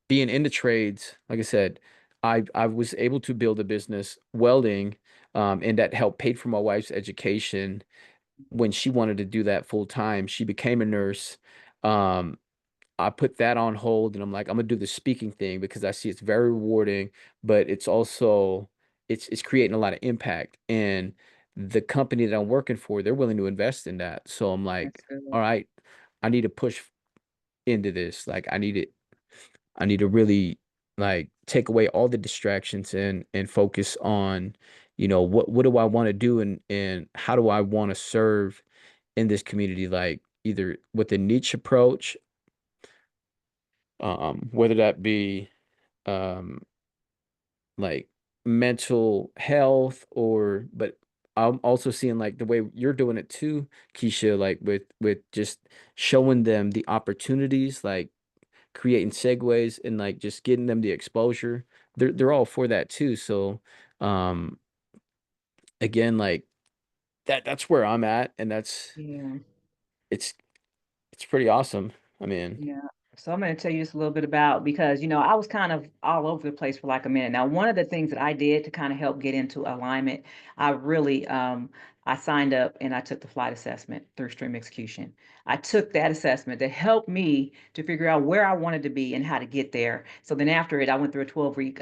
being in the trades, like I said, I was able to build a business welding, and that helped paid for my wife's education when she wanted to do that full time. She became a nurse. Um, I put that on hold, and I'm like, I'm gonna do the speaking thing because I see it's very rewarding, but it's also it's creating a lot of impact. And the company that I'm working for, they're willing to invest in that. So I'm That's like, good. all right, I need to push into this. Like I need to really like take away all the distractions and focus on, what do I want to do, and how do I want to serve in this community, like either with a niche approach, whether that be um like mental health, or but I'm also seeing like the way you're doing it too, Keisha, like with just showing them the opportunities, like creating segues and like just getting them the exposure. They're all for that too. So um again, like that's where I'm at, and Yeah. it's it's pretty awesome. I mean, Yeah. So I'm going to tell you just a little bit about, because, I was kind of all over the place for like a minute. Now, one of the things that I did to kind of help get into alignment, I really, I signed up and I took the flight assessment through Stream Execution. I took that assessment to help me to figure out where I wanted to be and how to get there. So then after it, I went through a 12-week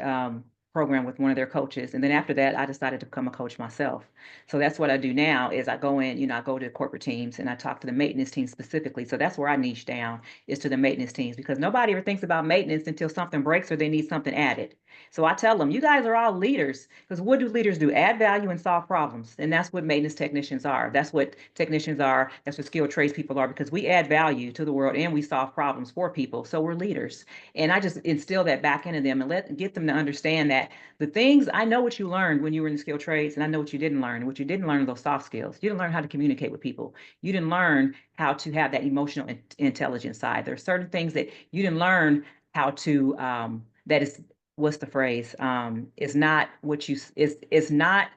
program with one of their coaches. And then after that, I decided to become a coach myself. So that's what I do now is I go in, I go to corporate teams and I talk to the maintenance team specifically. So that's where I niche down, is to the maintenance teams, because nobody ever thinks about maintenance until something breaks or they need something added. So I tell them, you guys are all leaders, because what do leaders do? Add value and solve problems. And that's what maintenance technicians are. That's what technicians are. That's what skilled trades people are, because we add value to the world and we solve problems for people. So we're leaders. And I just instill that back into them and get them to understand that the things, I know what you learned when you were in the skilled trades, and I know what you didn't learn. And what you didn't learn are those soft skills. You didn't learn how to communicate with people. You didn't learn how to have that emotional intelligence side. There are certain things that you didn't learn how to, that is, what's the phrase? Is not what you, is not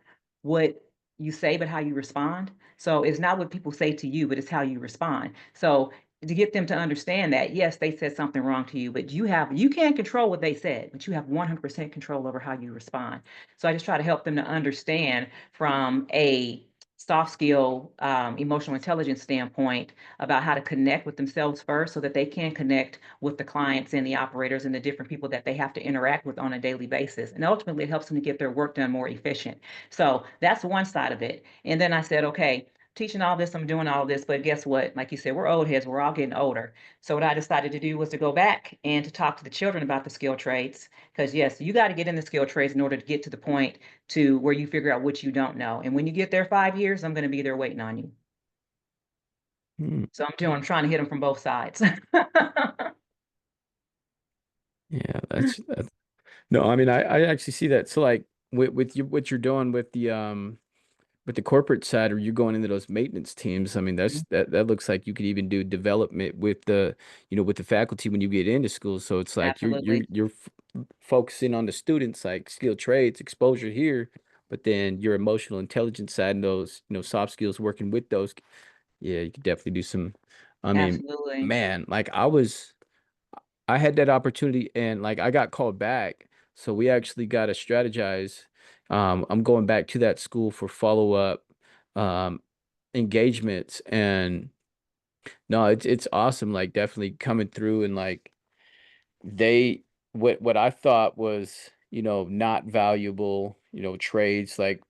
what you say, but how you respond. So it's not what people say to you, but it's how you respond. So to get them to understand that, yes, they said something wrong to you, but you can't control what they said, but you have 100% control over how you respond. So I just try to help them to understand from a soft skill, emotional intelligence standpoint about how to connect with themselves first so that they can connect with the clients and the operators and the different people that they have to interact with on a daily basis. And ultimately, it helps them to get their work done more efficient. So that's one side of it. And then I said, okay, teaching all this, I'm doing all this, but guess what? Like you said, we're old heads, we're all getting older. So what I decided to do was to go back and to talk to the children about the skill trades. Because yes, you got to get in the skill trades in order to get to the point to where you figure out what you don't know. And when you get there 5 years, I'm going to be there waiting on you. Hmm. So I'm trying to hit them from both sides. Yeah, that's no, I mean I actually see that. So like with you what you're doing with the corporate side, or you going into those maintenance teams, I mean that looks like you could even do development with the with the faculty when you get into school. So it's like Absolutely. you're focusing on the students like skilled trades, exposure here, but then your emotional intelligence side and those soft skills working with those. Yeah, you could definitely do some. I mean, Absolutely. man, like I had that opportunity and like I got called back. So we actually got to strategize. I'm going back to that school for follow-up um engagements, and no, it's awesome. Like definitely coming through, and like they what I thought was, not valuable, trades, like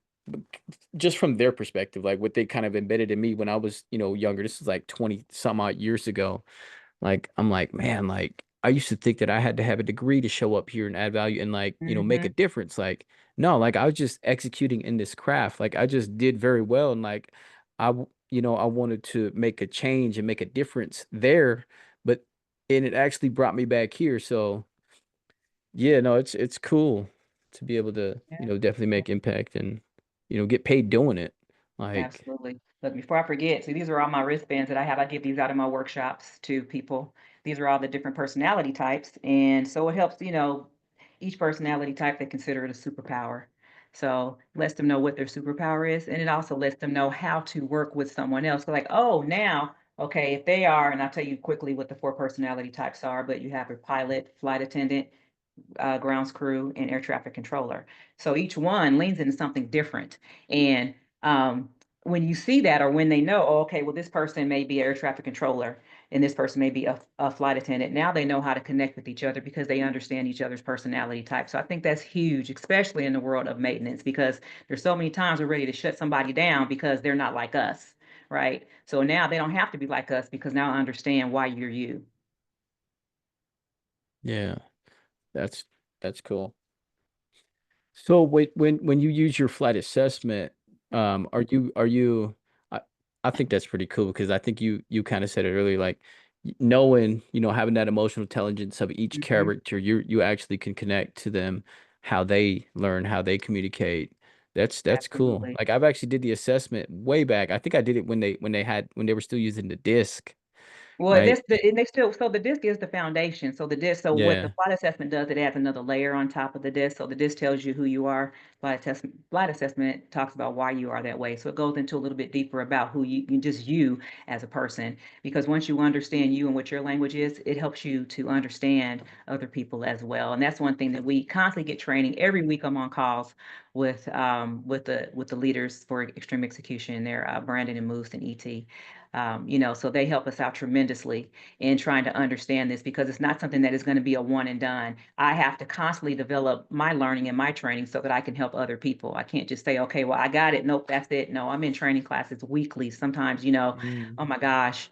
just from their perspective, like what they kind of embedded in me when I was, younger. This was like 20 some odd years ago. Like, I'm like, man, like I used to think that I had to have a degree to show up here and add value and like, make a Hmm. difference. Like, no, like I was just executing in this craft. Like I just did very well. And like I wanted to make a change and make a difference there, but and it actually brought me back here. So yeah, no, it's cool to be able to, Yeah. definitely make impact and, get paid doing it. Like, Absolutely. Look, before I forget, see, these are all my wristbands that I have. I give these out in my workshops to people. These are all the different personality types. And so it helps, each personality type, they consider it a superpower. So lets them know what their superpower is. And it also lets them know how to work with someone else. Like, oh, now, okay, if they are, and I'll tell you quickly what the four personality types are, but you have a pilot, flight attendant, grounds crew, and air traffic controller. So each one leans into something different. And um, when you see that, or when they know, oh, okay, well, this person may be an air traffic controller and this person may be a flight attendant, now they know how to connect with each other because they understand each other's personality type. So I think that's huge, especially in the world of maintenance, because there's so many times we're ready to shut somebody down because they're not like us, right? So now they don't have to be like us because now I understand why you're you. yeah, that's that's cool. So when you use your flight assessment, are you I, I think that's pretty cool because I think you kind of said it earlier, like knowing, having that emotional intelligence of each Mhm. character, you actually can connect to them, how they learn, how they communicate. That's cool. Absolutely. Like I've actually did the assessment way back. I think I did it when they were still using the disc, Well, right? that's the and they still so the disc is the foundation. So the disc, so what the Yeah. flight assessment does, it adds another layer on top of the disc. So the disc tells you who you are. Flight assessment talks about why you are that way. So it goes into a little bit deeper about who just you as a person. Because once you understand you and what your language is, it helps you to understand other people as well. And that's one thing that we constantly get training. Every week I'm on calls with the leaders for extreme execution. They're Brandon and Moose and ET. So they help us out tremendously in trying to understand this because it's not something that is going to be a one and done. I have to constantly develop my learning and my training so that I can help other people. I can't just say, okay, well, I got it. Nope, that's it. No, I'm in training classes weekly. Sometimes, Mm. oh my gosh,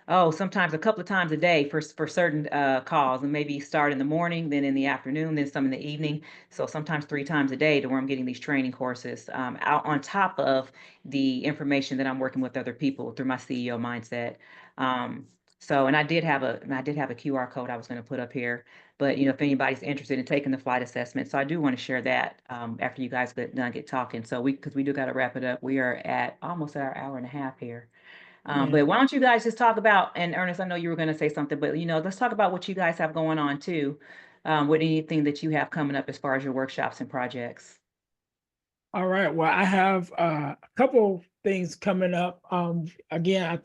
oh, sometimes a couple of times a day for certain calls, and maybe start in the morning, then in the afternoon, then some in the evening. So sometimes 3 times a day to where I'm getting these training courses out on top of the information that I'm working with other people through my CEO mindset. Um, and I did have a QR code I was going to put up here, but if anybody's interested in taking the flight assessment, so I do want to share that after you guys get talking. So because we do got to wrap it up. We are at almost our hour and a half here. Yeah. But why don't you guys just talk about, and Ernest, I know you were going to say something, but let's talk about what you guys have going on too, with anything that you have coming up as far as your workshops and projects. All right. Well, I have a couple things coming up. Again,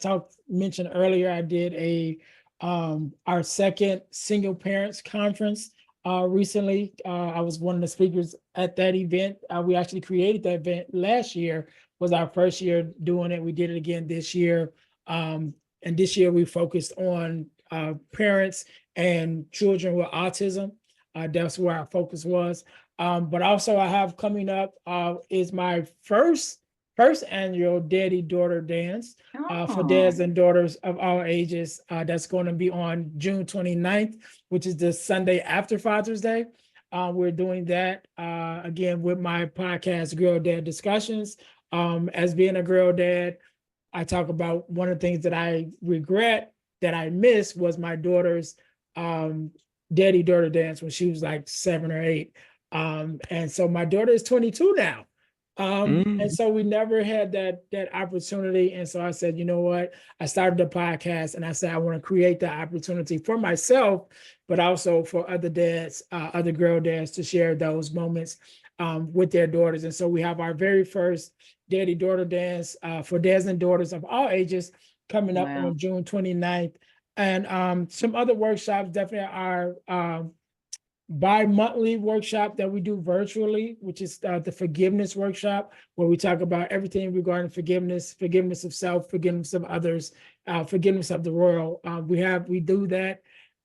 mentioned earlier, I did our second single parents conference recently. I was one of the speakers at that event. We actually created that event last year, was our first year doing it. We did it again this year. And this year we focused on parents and children with autism. That's where our focus was. But also I have coming up is my first annual daddy daughter dance for dads Oh, and daughters of all ages. That's going to be on June 29th, which is the Sunday after Father's Day. We're doing that again with my podcast, Girl Dad Discussions. As being a girl dad, I talk about one of the things that I regret that I missed was my daughter's daddy daughter dance when she was like 7 or 8. And so my daughter is 22 now. And Mm. so we never had that opportunity. And so I said, you know what? I started the podcast and I said, I want to create that opportunity for myself, but also for other dads, other girl dads to share those moments with their daughters. And so we have our very first daddy daughter dance for dads and daughters of all ages coming up wow. on June 29th. And some other workshops definitely are bi-monthly workshop that we do virtually, which is the forgiveness workshop, where we talk about everything regarding forgiveness, forgiveness of self, forgiveness of others, forgiveness of the world. We do that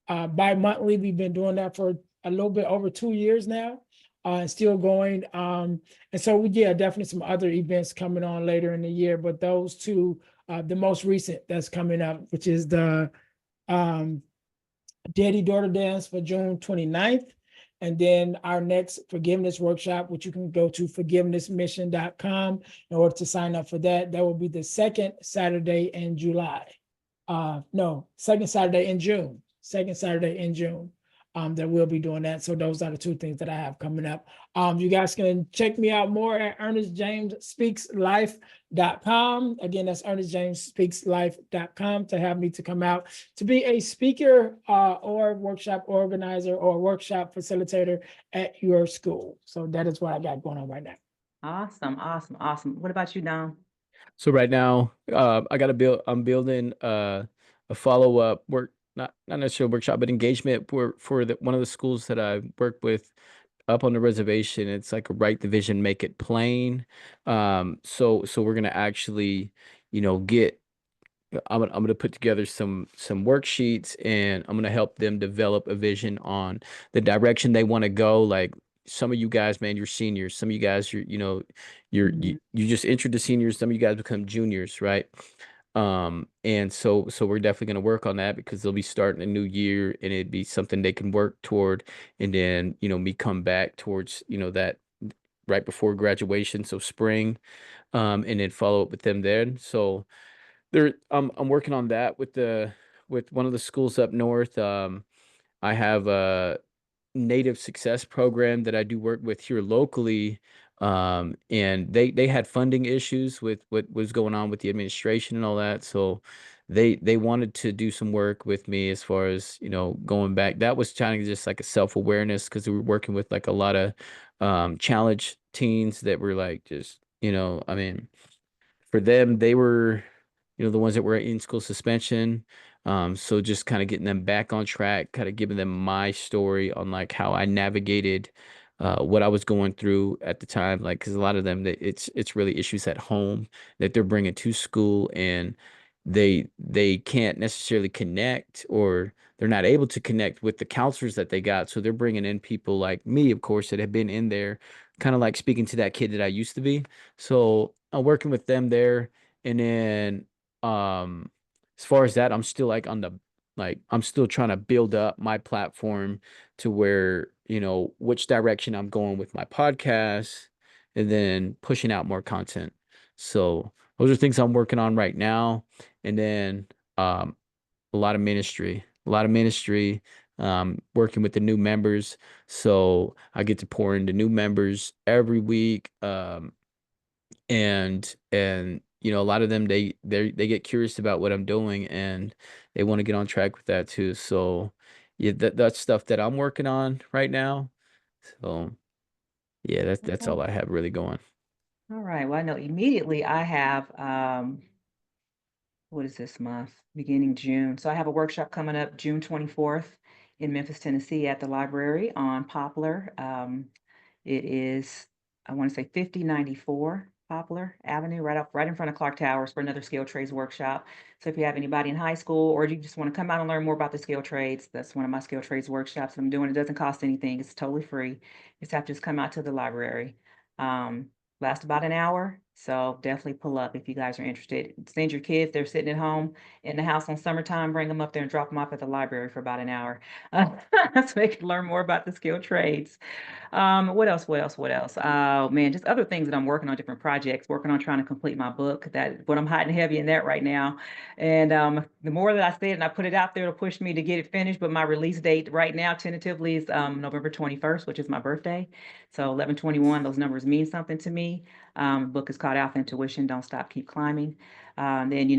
bi-monthly. We've been doing that for a little bit over 2 years now, and still going. And so definitely some other events coming on later in the year, but those two, the most recent that's coming up, which is the um, Daddy Daughter Dance for June 29th. And then our next forgiveness workshop, which you can go to forgivenessmission.com in order to sign up for that. That will be the second Saturday in July. No, second Saturday in June. Second Saturday in June. That we'll be doing that. So those are the two things that I have coming up. You guys can check me out more at ernestjamesspeakslife.com. Again, that's ernestjamesspeakslife.com to have me to come out to be a speaker or workshop organizer or workshop facilitator at your school. So that is what I got going on right now. Awesome. Awesome. Awesome. What about you, Dom? So right now, I'm building a follow-up not necessarily workshop, but engagement for one of the schools that I work with up on the reservation. It's like a write the vision, make it plain. So we're gonna actually, get I'm gonna put together some worksheets, and I'm gonna help them develop a vision on the direction they want to go. Like some of you guys, man, you're seniors. Some of you guys, you just entered the seniors. Some of you guys become juniors, right? And so we're definitely gonna work on that because they'll be starting a new year, and it'd be something they can work toward, and then me come back towards that right before graduation, so spring, and then follow up with them then. So I'm working on that with one of the schools up north. I have a native success program that I do work with here locally. And they had funding issues with what was going on with the administration and all that. So they wanted to do some work with me as far as, going back. That was kind of just like a self-awareness because we were working with like a lot of challenge teens that were like just, I mean, for them, they were, the ones that were in school suspension. So just kind of getting them back on track, kind of giving them my story on like how I navigated what I was going through at the time. Like, because a lot of them, it's really issues at home that they're bringing to school, and they can't necessarily connect, or they're not able to connect with the counselors that they got. So they're bringing in people like me, of course, that have been in there, kind of like speaking to that kid that I used to be. So I'm working with them there. And then as far as that, I'm still like I'm still trying to build up my platform to where, which direction I'm going with my podcast, and then pushing out more content. So those are things I'm working on right now. And then um a lot of ministry, working with the new members. So I get to pour into new members every week. And a lot of them, they get curious about what I'm doing, and they want to get on track with that too. So yeah, that's stuff that I'm working on right now. So yeah, that's all I have really going. All right. Well, I know immediately I have, what is this month? Beginning June. So I have a workshop coming up June 24th in Memphis, Tennessee at the library on Poplar. It is, I want to say 5094 Poplar Avenue, right in front of Clark Towers for another skill trades workshop. So if you have anybody in high school or you just want to come out and learn more about the skill trades, that's one of my skill trades workshops I'm doing. It doesn't cost anything. It's totally free. You just have to just come out to the library. Um, Last about an hour. So definitely pull up if you guys are interested. Send your kids, they're sitting at home in the house on summertime, bring them up there and drop them off at the library for about an hour. So they can learn more about the skill trades. What else? What else? What else? Oh man, just other things that I'm working on, different projects, working on trying to complete my book. But I'm hot and heavy in that right now. And the more that I say it and I put it out there, it'll push me to get it finished. But my release date right now, tentatively, is November 21st, which is my birthday. So 11/21, those numbers mean something to me. Book is called Alpha Intuition, Don't Stop, Keep Climbing. Then,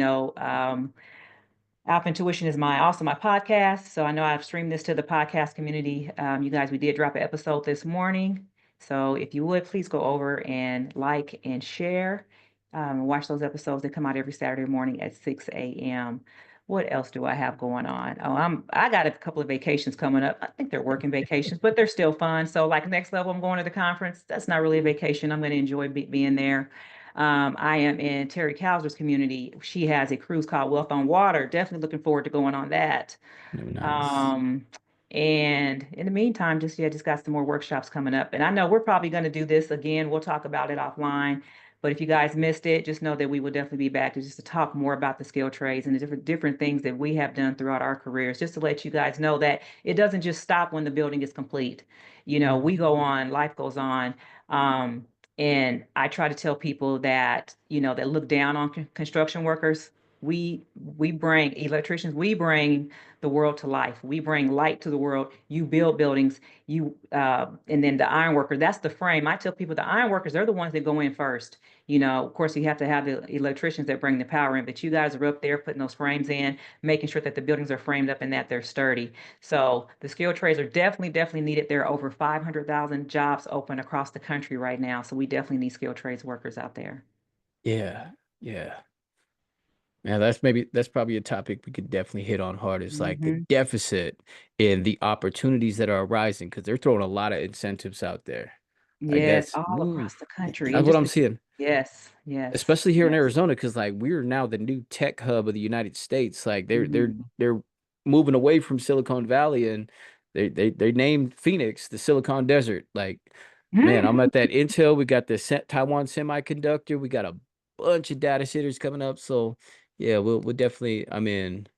Alpha Intuition is also my podcast. So I know I've streamed this to the podcast community. You guys, we did drop an episode this morning. So if you would please go over and like and share, watch those episodes. They come out every Saturday morning at 6 a.m. What else do I have going on? Oh, I got a couple of vacations coming up. I think they're working vacations, but they're still fun. So like next level, I'm going to the conference. That's not really a vacation. I'm going to enjoy being there. I am in Terry Cowser's community. She has a cruise called Wealth on Water. Definitely looking forward to going on that. Oh, nice. Um, and in the meantime, just got some more workshops coming up. And I know we're probably going to do this again. We'll talk about it offline. But if you guys missed it, just know that we will definitely be back to talk more about the skill trades and the different things that we have done throughout our careers, just to let you guys know that it doesn't just stop when the building is complete. We go on, life goes on. Um, and I try to tell people that, that look down on construction workers, we bring electricians, we bring the world to life. We bring light to the world. You build buildings, and then the iron worker, that's the frame. I tell people the iron workers, they're the ones that go in first. Of course, you have to have the electricians that bring the power in, but you guys are up there putting those frames in, making sure that the buildings are framed up and that they're sturdy. So the skilled trades are definitely needed. There are over 500,000 jobs open across the country right now. So we definitely need skilled trades workers out there. Yeah. Yeah. Yeah, that's probably a topic we could definitely hit on hard. It's like the Hmm. deficit and the opportunities that are arising because they're throwing a lot of incentives out there. Like Yes, all across the country. that's And what just, I'm seeing, yes, yes, especially here in yes. Arizona, because like we're now the new tech hub of the United States. Like Mhm. they're moving away from Silicon Valley and they named Phoenix the Silicon Desert. Like, man, I'm at that Intel. We got the Taiwan Semiconductor. We got a bunch of data centers coming up. So yeah, we'll definitely. I mean,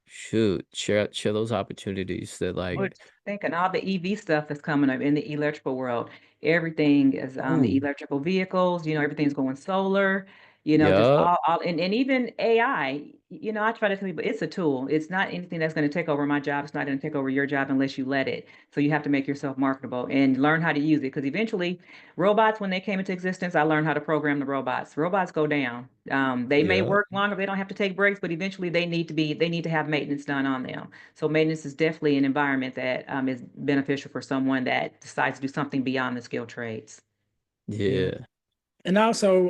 shoot, share those opportunities that like. What you thinking? All the EV stuff that's coming up in the electrical world. Everything is the Ooh, electrical vehicles, everything's going solar, just yeah, all and even AI, I try to tell people it's a tool. It's not anything that's going to take over my job. It's not going to take over your job unless you let it. So you have to make yourself marketable and learn how to use it. Because eventually, robots, when they came into existence, I learned how to program the robots. Robots go down. They may yeah, work longer, they don't have to take breaks, but eventually they need to have maintenance done on them. So maintenance is definitely an environment that is beneficial for someone that decides to do something beyond the skilled trades. Yeah. yeah. And also,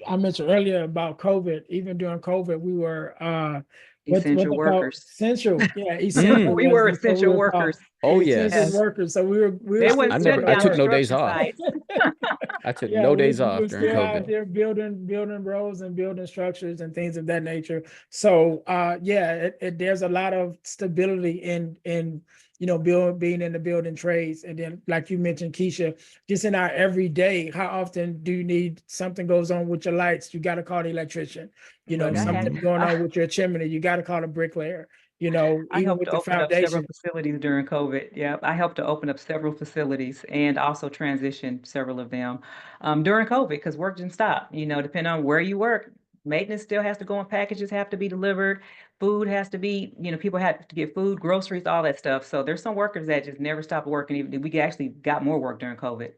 I mentioned earlier about COVID. Even during COVID, we were what Essential they call workers. essential. Yeah, Mm. essential We was were what we essential were called. workers. Oh Essential yes. Yes. workers. So we were They still was I doing never. shutting I down took work. no days construction off. sites. I took Yeah, no we, days we were off during still out COVID. there building roads and building structures and things of that nature. So yeah, there's a lot of stability in being in the building trades. And then like you mentioned, Keisha, just in our everyday, how often do you need something goes on with your lights? You got to call the electrician. Look, Something going on with your chimney, you got to call the bricklayer. I Even helped with to the open up several foundation. facilities during COVID. Yeah, I helped to open up several facilities and also transition several of them during COVID because work didn't stop. Depending on where you work, maintenance still has to go on, packages have to be delivered, food has to be, people have to get food, groceries, all that stuff. So there's some workers that just never stopped working. Even we actually got more work during COVID.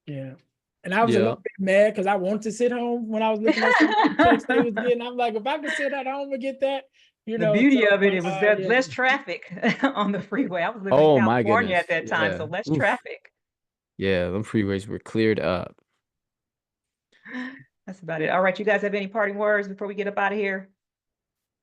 Yeah. And I was a Yeah. little bit mad because I wanted to sit home when I was looking at some of the checks they was getting. I'm like, if I could sit at home and get that, The beauty so of it, but it was that yeah. less traffic on the freeway. I was living in Oh my California at goodness. that time, so Yeah. less Oof. traffic. Yeah. Them freeways were cleared up. That's about it. All right, you guys have any parting words before we get up out of here?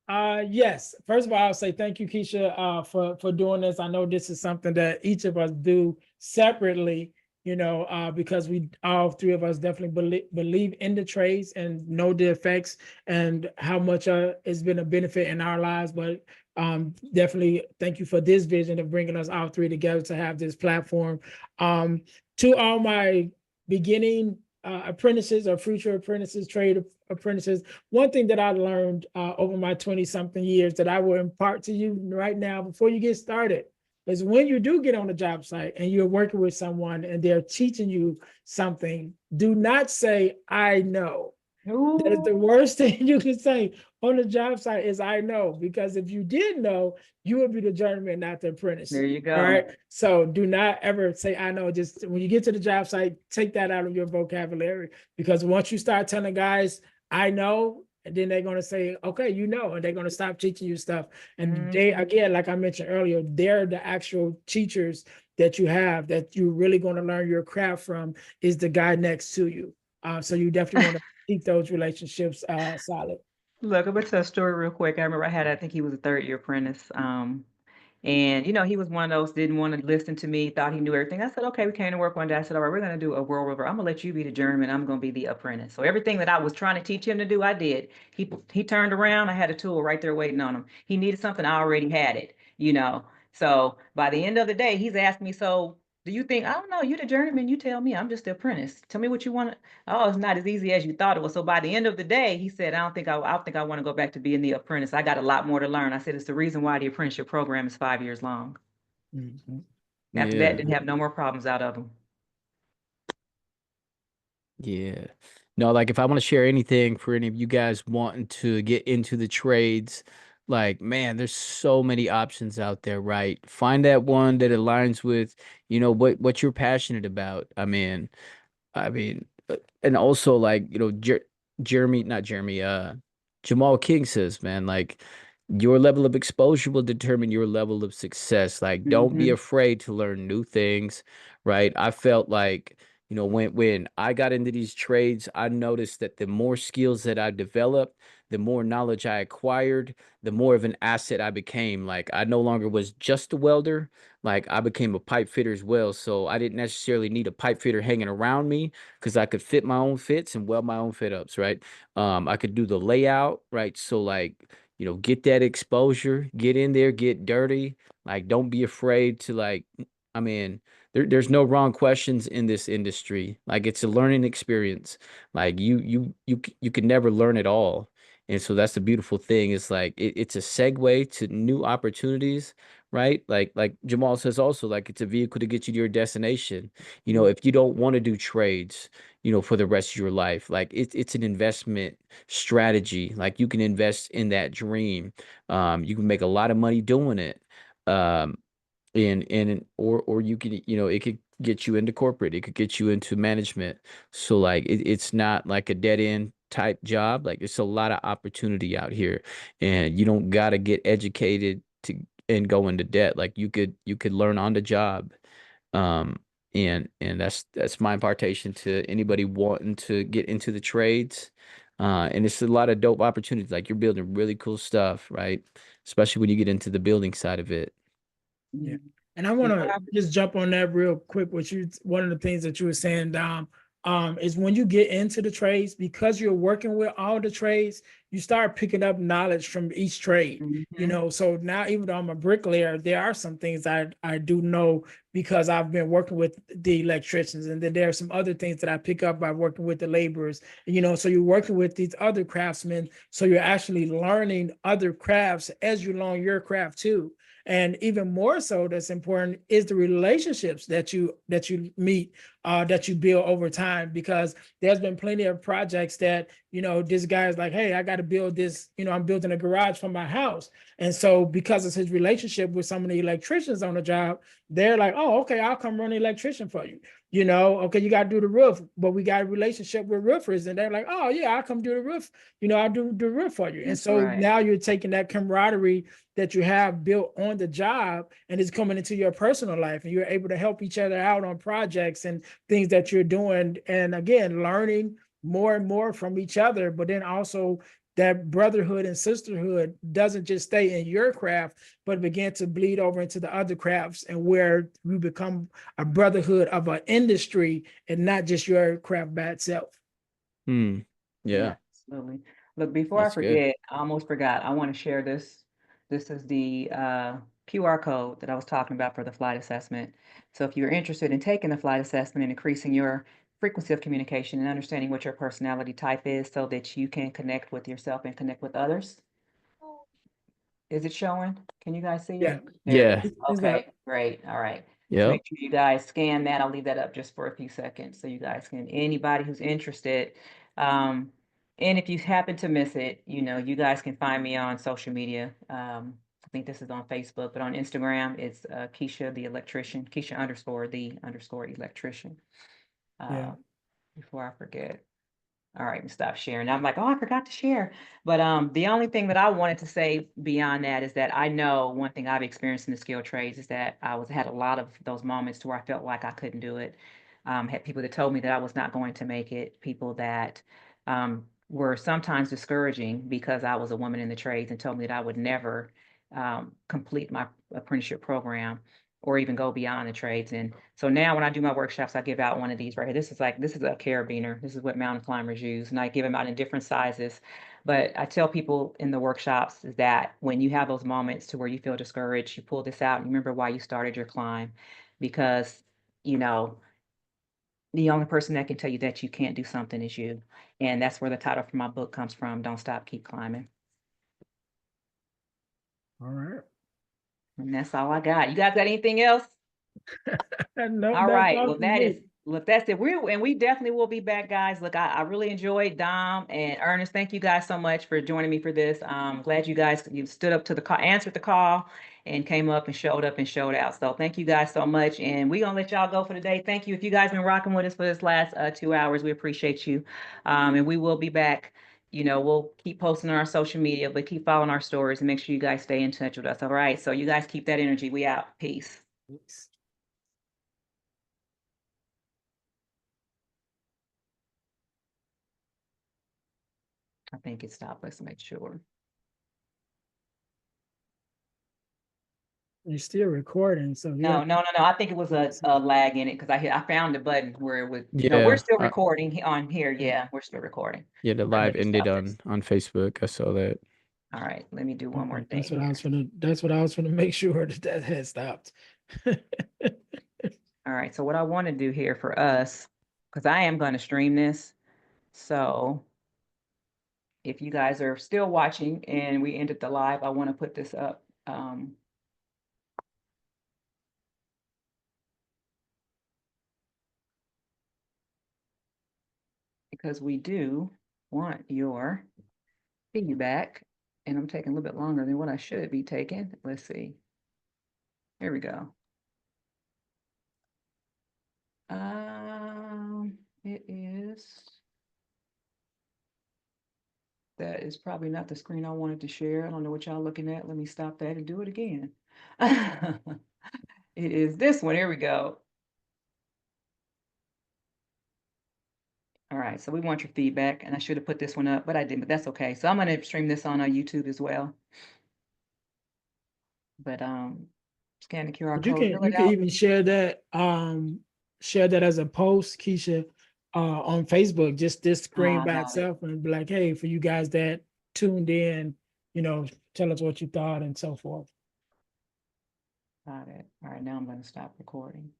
Yes. First of all, I'll say thank you, Keisha, for doing this. I know this is something that each of us do separately, because we all three of us definitely believe in the trades and know the effects and how much it's been a benefit in our lives. But definitely thank you for this vision of bringing us all three together to have this platform. To all my beginning apprentices or future apprentices, trade apprentices, one thing that I learned over my 20-something years that I will impart to you right now before you get started is when you do get on the job site and you're working with someone and they're teaching you something, do not say, I know. That is the Ooh, worst thing you can say on the job site is I know, because if you did know, you would be the journeyman, not the apprentice. there you All go. right. So do not ever say I know. Just when you get to the job site, take that out of your vocabulary, because once you start telling guys I know, and then they're going to say, okay, and they're going to stop teaching you stuff. And they, Mhm. again, like I mentioned earlier, they're the actual teachers that you have that you're really going to learn your craft from is the guy next to you. So you definitely want to keep those relationships solid. Look, I'm gonna tell a story real quick. I remember I think he was a third year apprentice. And he was one of those didn't want to listen to me, thought he knew everything. I said, okay, we came to work one day. I said, all right, we're gonna do a world river. I'm gonna let you be the journeyman. I'm gonna be the apprentice. So everything that I was trying to teach him to do, I did. He turned around, I had a tool right there waiting on him. He needed something, I already had it. So by the end of the day, he's asked me, so do you think, I don't know, you the journeyman, you tell me, I'm just the apprentice. Tell me what you want. Oh, it's not as easy as you thought it was. So by the end of the day, he said, I don't think I want to go back to being the apprentice. I got a lot more to learn. I said, it's the reason why the apprenticeship program is 5 years long. Mhm. After that, Yeah. didn't have no more problems out of them. Yeah. No, like if I want to share anything for any of you guys wanting to get into the trades, like man, there's so many options out there, right? Find that one that aligns with, what you're passionate about. And also like, Jeremy, not Jeremy, Jamal King says, man, like your level of exposure will determine your level of success. Like, don't be Mm-hmm. afraid to learn new things, right? I felt like, when I got into these trades, I noticed that the more skills that I developed, the more knowledge I acquired, the more of an asset I became. Like, I no longer was just a welder, like I became a pipe fitter as well. So I didn't necessarily need a pipe fitter hanging around me because I could fit my own fits and weld my own fit ups, right? I could do the layout, right? So like, get that exposure, get in there, get dirty. Like, don't be afraid to like, I mean, there's no wrong questions in this industry. Like, it's a learning experience. Like you can never learn it all. And so that's the beautiful thing. It's like it's a segue to new opportunities, right? Like Jamal says also, like it's a vehicle to get you to your destination. If you don't want to do trades, for the rest of your life, like it's an investment strategy. Like you can invest in that dream. You can make a lot of money doing it. Um, or you can, it could get you into corporate, it could get you into management. So like it's not like a dead end type job. Like it's a lot of opportunity out here, and you don't got to get educated to and go into debt. Like you could learn on the job. um and that's my impartation to anybody wanting to get into the trades. And it's a lot of dope opportunities. Like you're building really cool stuff, right? Especially when you get into the building side of it. Yeah. Mhm. And I want And to just jump on that real quick. One of the things that you were saying, Dom, is when you get into the trades, because you're working with all the trades, you start picking up knowledge from each trade. Mhm. So now even though I'm a bricklayer, there are some things I do know because I've been working with the electricians, and then there are some other things that I pick up by working with the laborers. So you're working with these other craftsmen, so you're actually learning other crafts as you learn your craft too. And even more so, that's important is the relationships that you meet, that you build over time. Because there's been plenty of projects that this guy's like, hey, I got to build this. I'm building a garage for my house, and so because of his relationship with some of the electricians on the job, they're like, oh, okay, I'll come run the electrician for you. Okay, you got to do the roof, but we got a relationship with roofers, and they're like, oh yeah, I'll come do the roof. I'll do the roof for you. And That's so right. now you're taking that camaraderie that you have built on the job, and it's coming into your personal life, and you're able to help each other out on projects and things that you're doing. And again, learning more and more from each other, but then also that brotherhood and sisterhood doesn't just stay in your craft, but begin to bleed over into the other crafts, and where we become a brotherhood of an industry and not just your craft by itself. Yeah. Yeah, absolutely. Look, before I That's good. forget, I almost forgot. I want to share this. This is the QR code that I was talking about for the flight assessment. So if you're interested in taking the flight assessment and increasing your frequency of communication and understanding what your personality type is so that you can connect with yourself and connect with others. Is it showing? Can you guys see Yeah. it? There it Yeah. is. Is that Okay, great. All right. Yep. Make sure you guys scan that. I'll leave that up just for a few seconds so you guys can, anybody who's interested. And if you happen to miss it, you know, you guys can find me on social media. I think this is on Facebook, but on Instagram, it's Keisha the electrician, Keisha underscore the underscore electrician. Yeah. Before I forget. All right, and stop sharing. I'm like, oh, I forgot to share. But the only thing that I wanted to say beyond that is that I know one thing I've experienced in the skilled trades is that had a lot of those moments to where I felt like I couldn't do it. Had people that told me that I was not going to make it, people that were sometimes discouraging because I was a woman in the trades and told me that I would never complete my apprenticeship program or even go beyond the trades. And so now when I do my workshops, I give out one of these right here. This is a carabiner. This is what mountain climbers use. And I give them out in different sizes. But I tell people in the workshops is that when you have those moments to where you feel discouraged, you pull this out and remember why you started your climb. Because, you know, the only person that can tell you that you can't do something is you. And that's where the title for my book comes from. Don't Stop, Keep Climbing. all right? And that's all I got. You guys got anything else? No, All that's right. all Well, for that me. is, look, that's it. We definitely will be back, guys. Look, I really enjoyed Dom and Ernest. Thank you guys so much for joining me for this. Glad you stood up to the call, answered the call, and came up and showed out. So thank you guys so much. And we're gonna let y'all go for the day. Thank you. If you guys been rocking with us for this last 2 hours, we appreciate you. And we will be back. You know, we'll keep posting on our social media, but keep following our stories and make sure you guys stay in touch with us. All right. So you guys keep that energy. We out. Peace. Thanks. I think it stopped. Let's make sure. You're still recording, so No, yeah. no, no, no. I think it was a lag in it because I found the button where it would. No, we're Yeah. still recording on here. Yeah. Yeah, we're still recording. Yeah. The All right, let live me ended stop this. on Facebook. I saw that. All right, let me do one more Okay, thing that's what I here. was gonna. That's what I was gonna make sure that had stopped. All right, so what I want to do here for us, because I am going to stream this. So if you guys are still watching and we ended the live, I want to put this up. Because we do want your feedback, and I'm taking a little bit longer than what I should be taking. Let's see. Here we go. It is. That is probably not the screen I wanted to share. I don't know what y'all looking at. Let me stop that and do it again. It is this one. Here we go. All right, so we want your feedback, and I should have put this one up, but I didn't, but that's okay. So I'm gonna stream this on YouTube as well. But scan the QR But you code, can fill it out. even share that as a post, Keisha, on Facebook, just this screen by Got it. itself, and be like, hey, for you guys that tuned in, tell us what you thought and so forth. Got it. All right, now I'm gonna stop recording.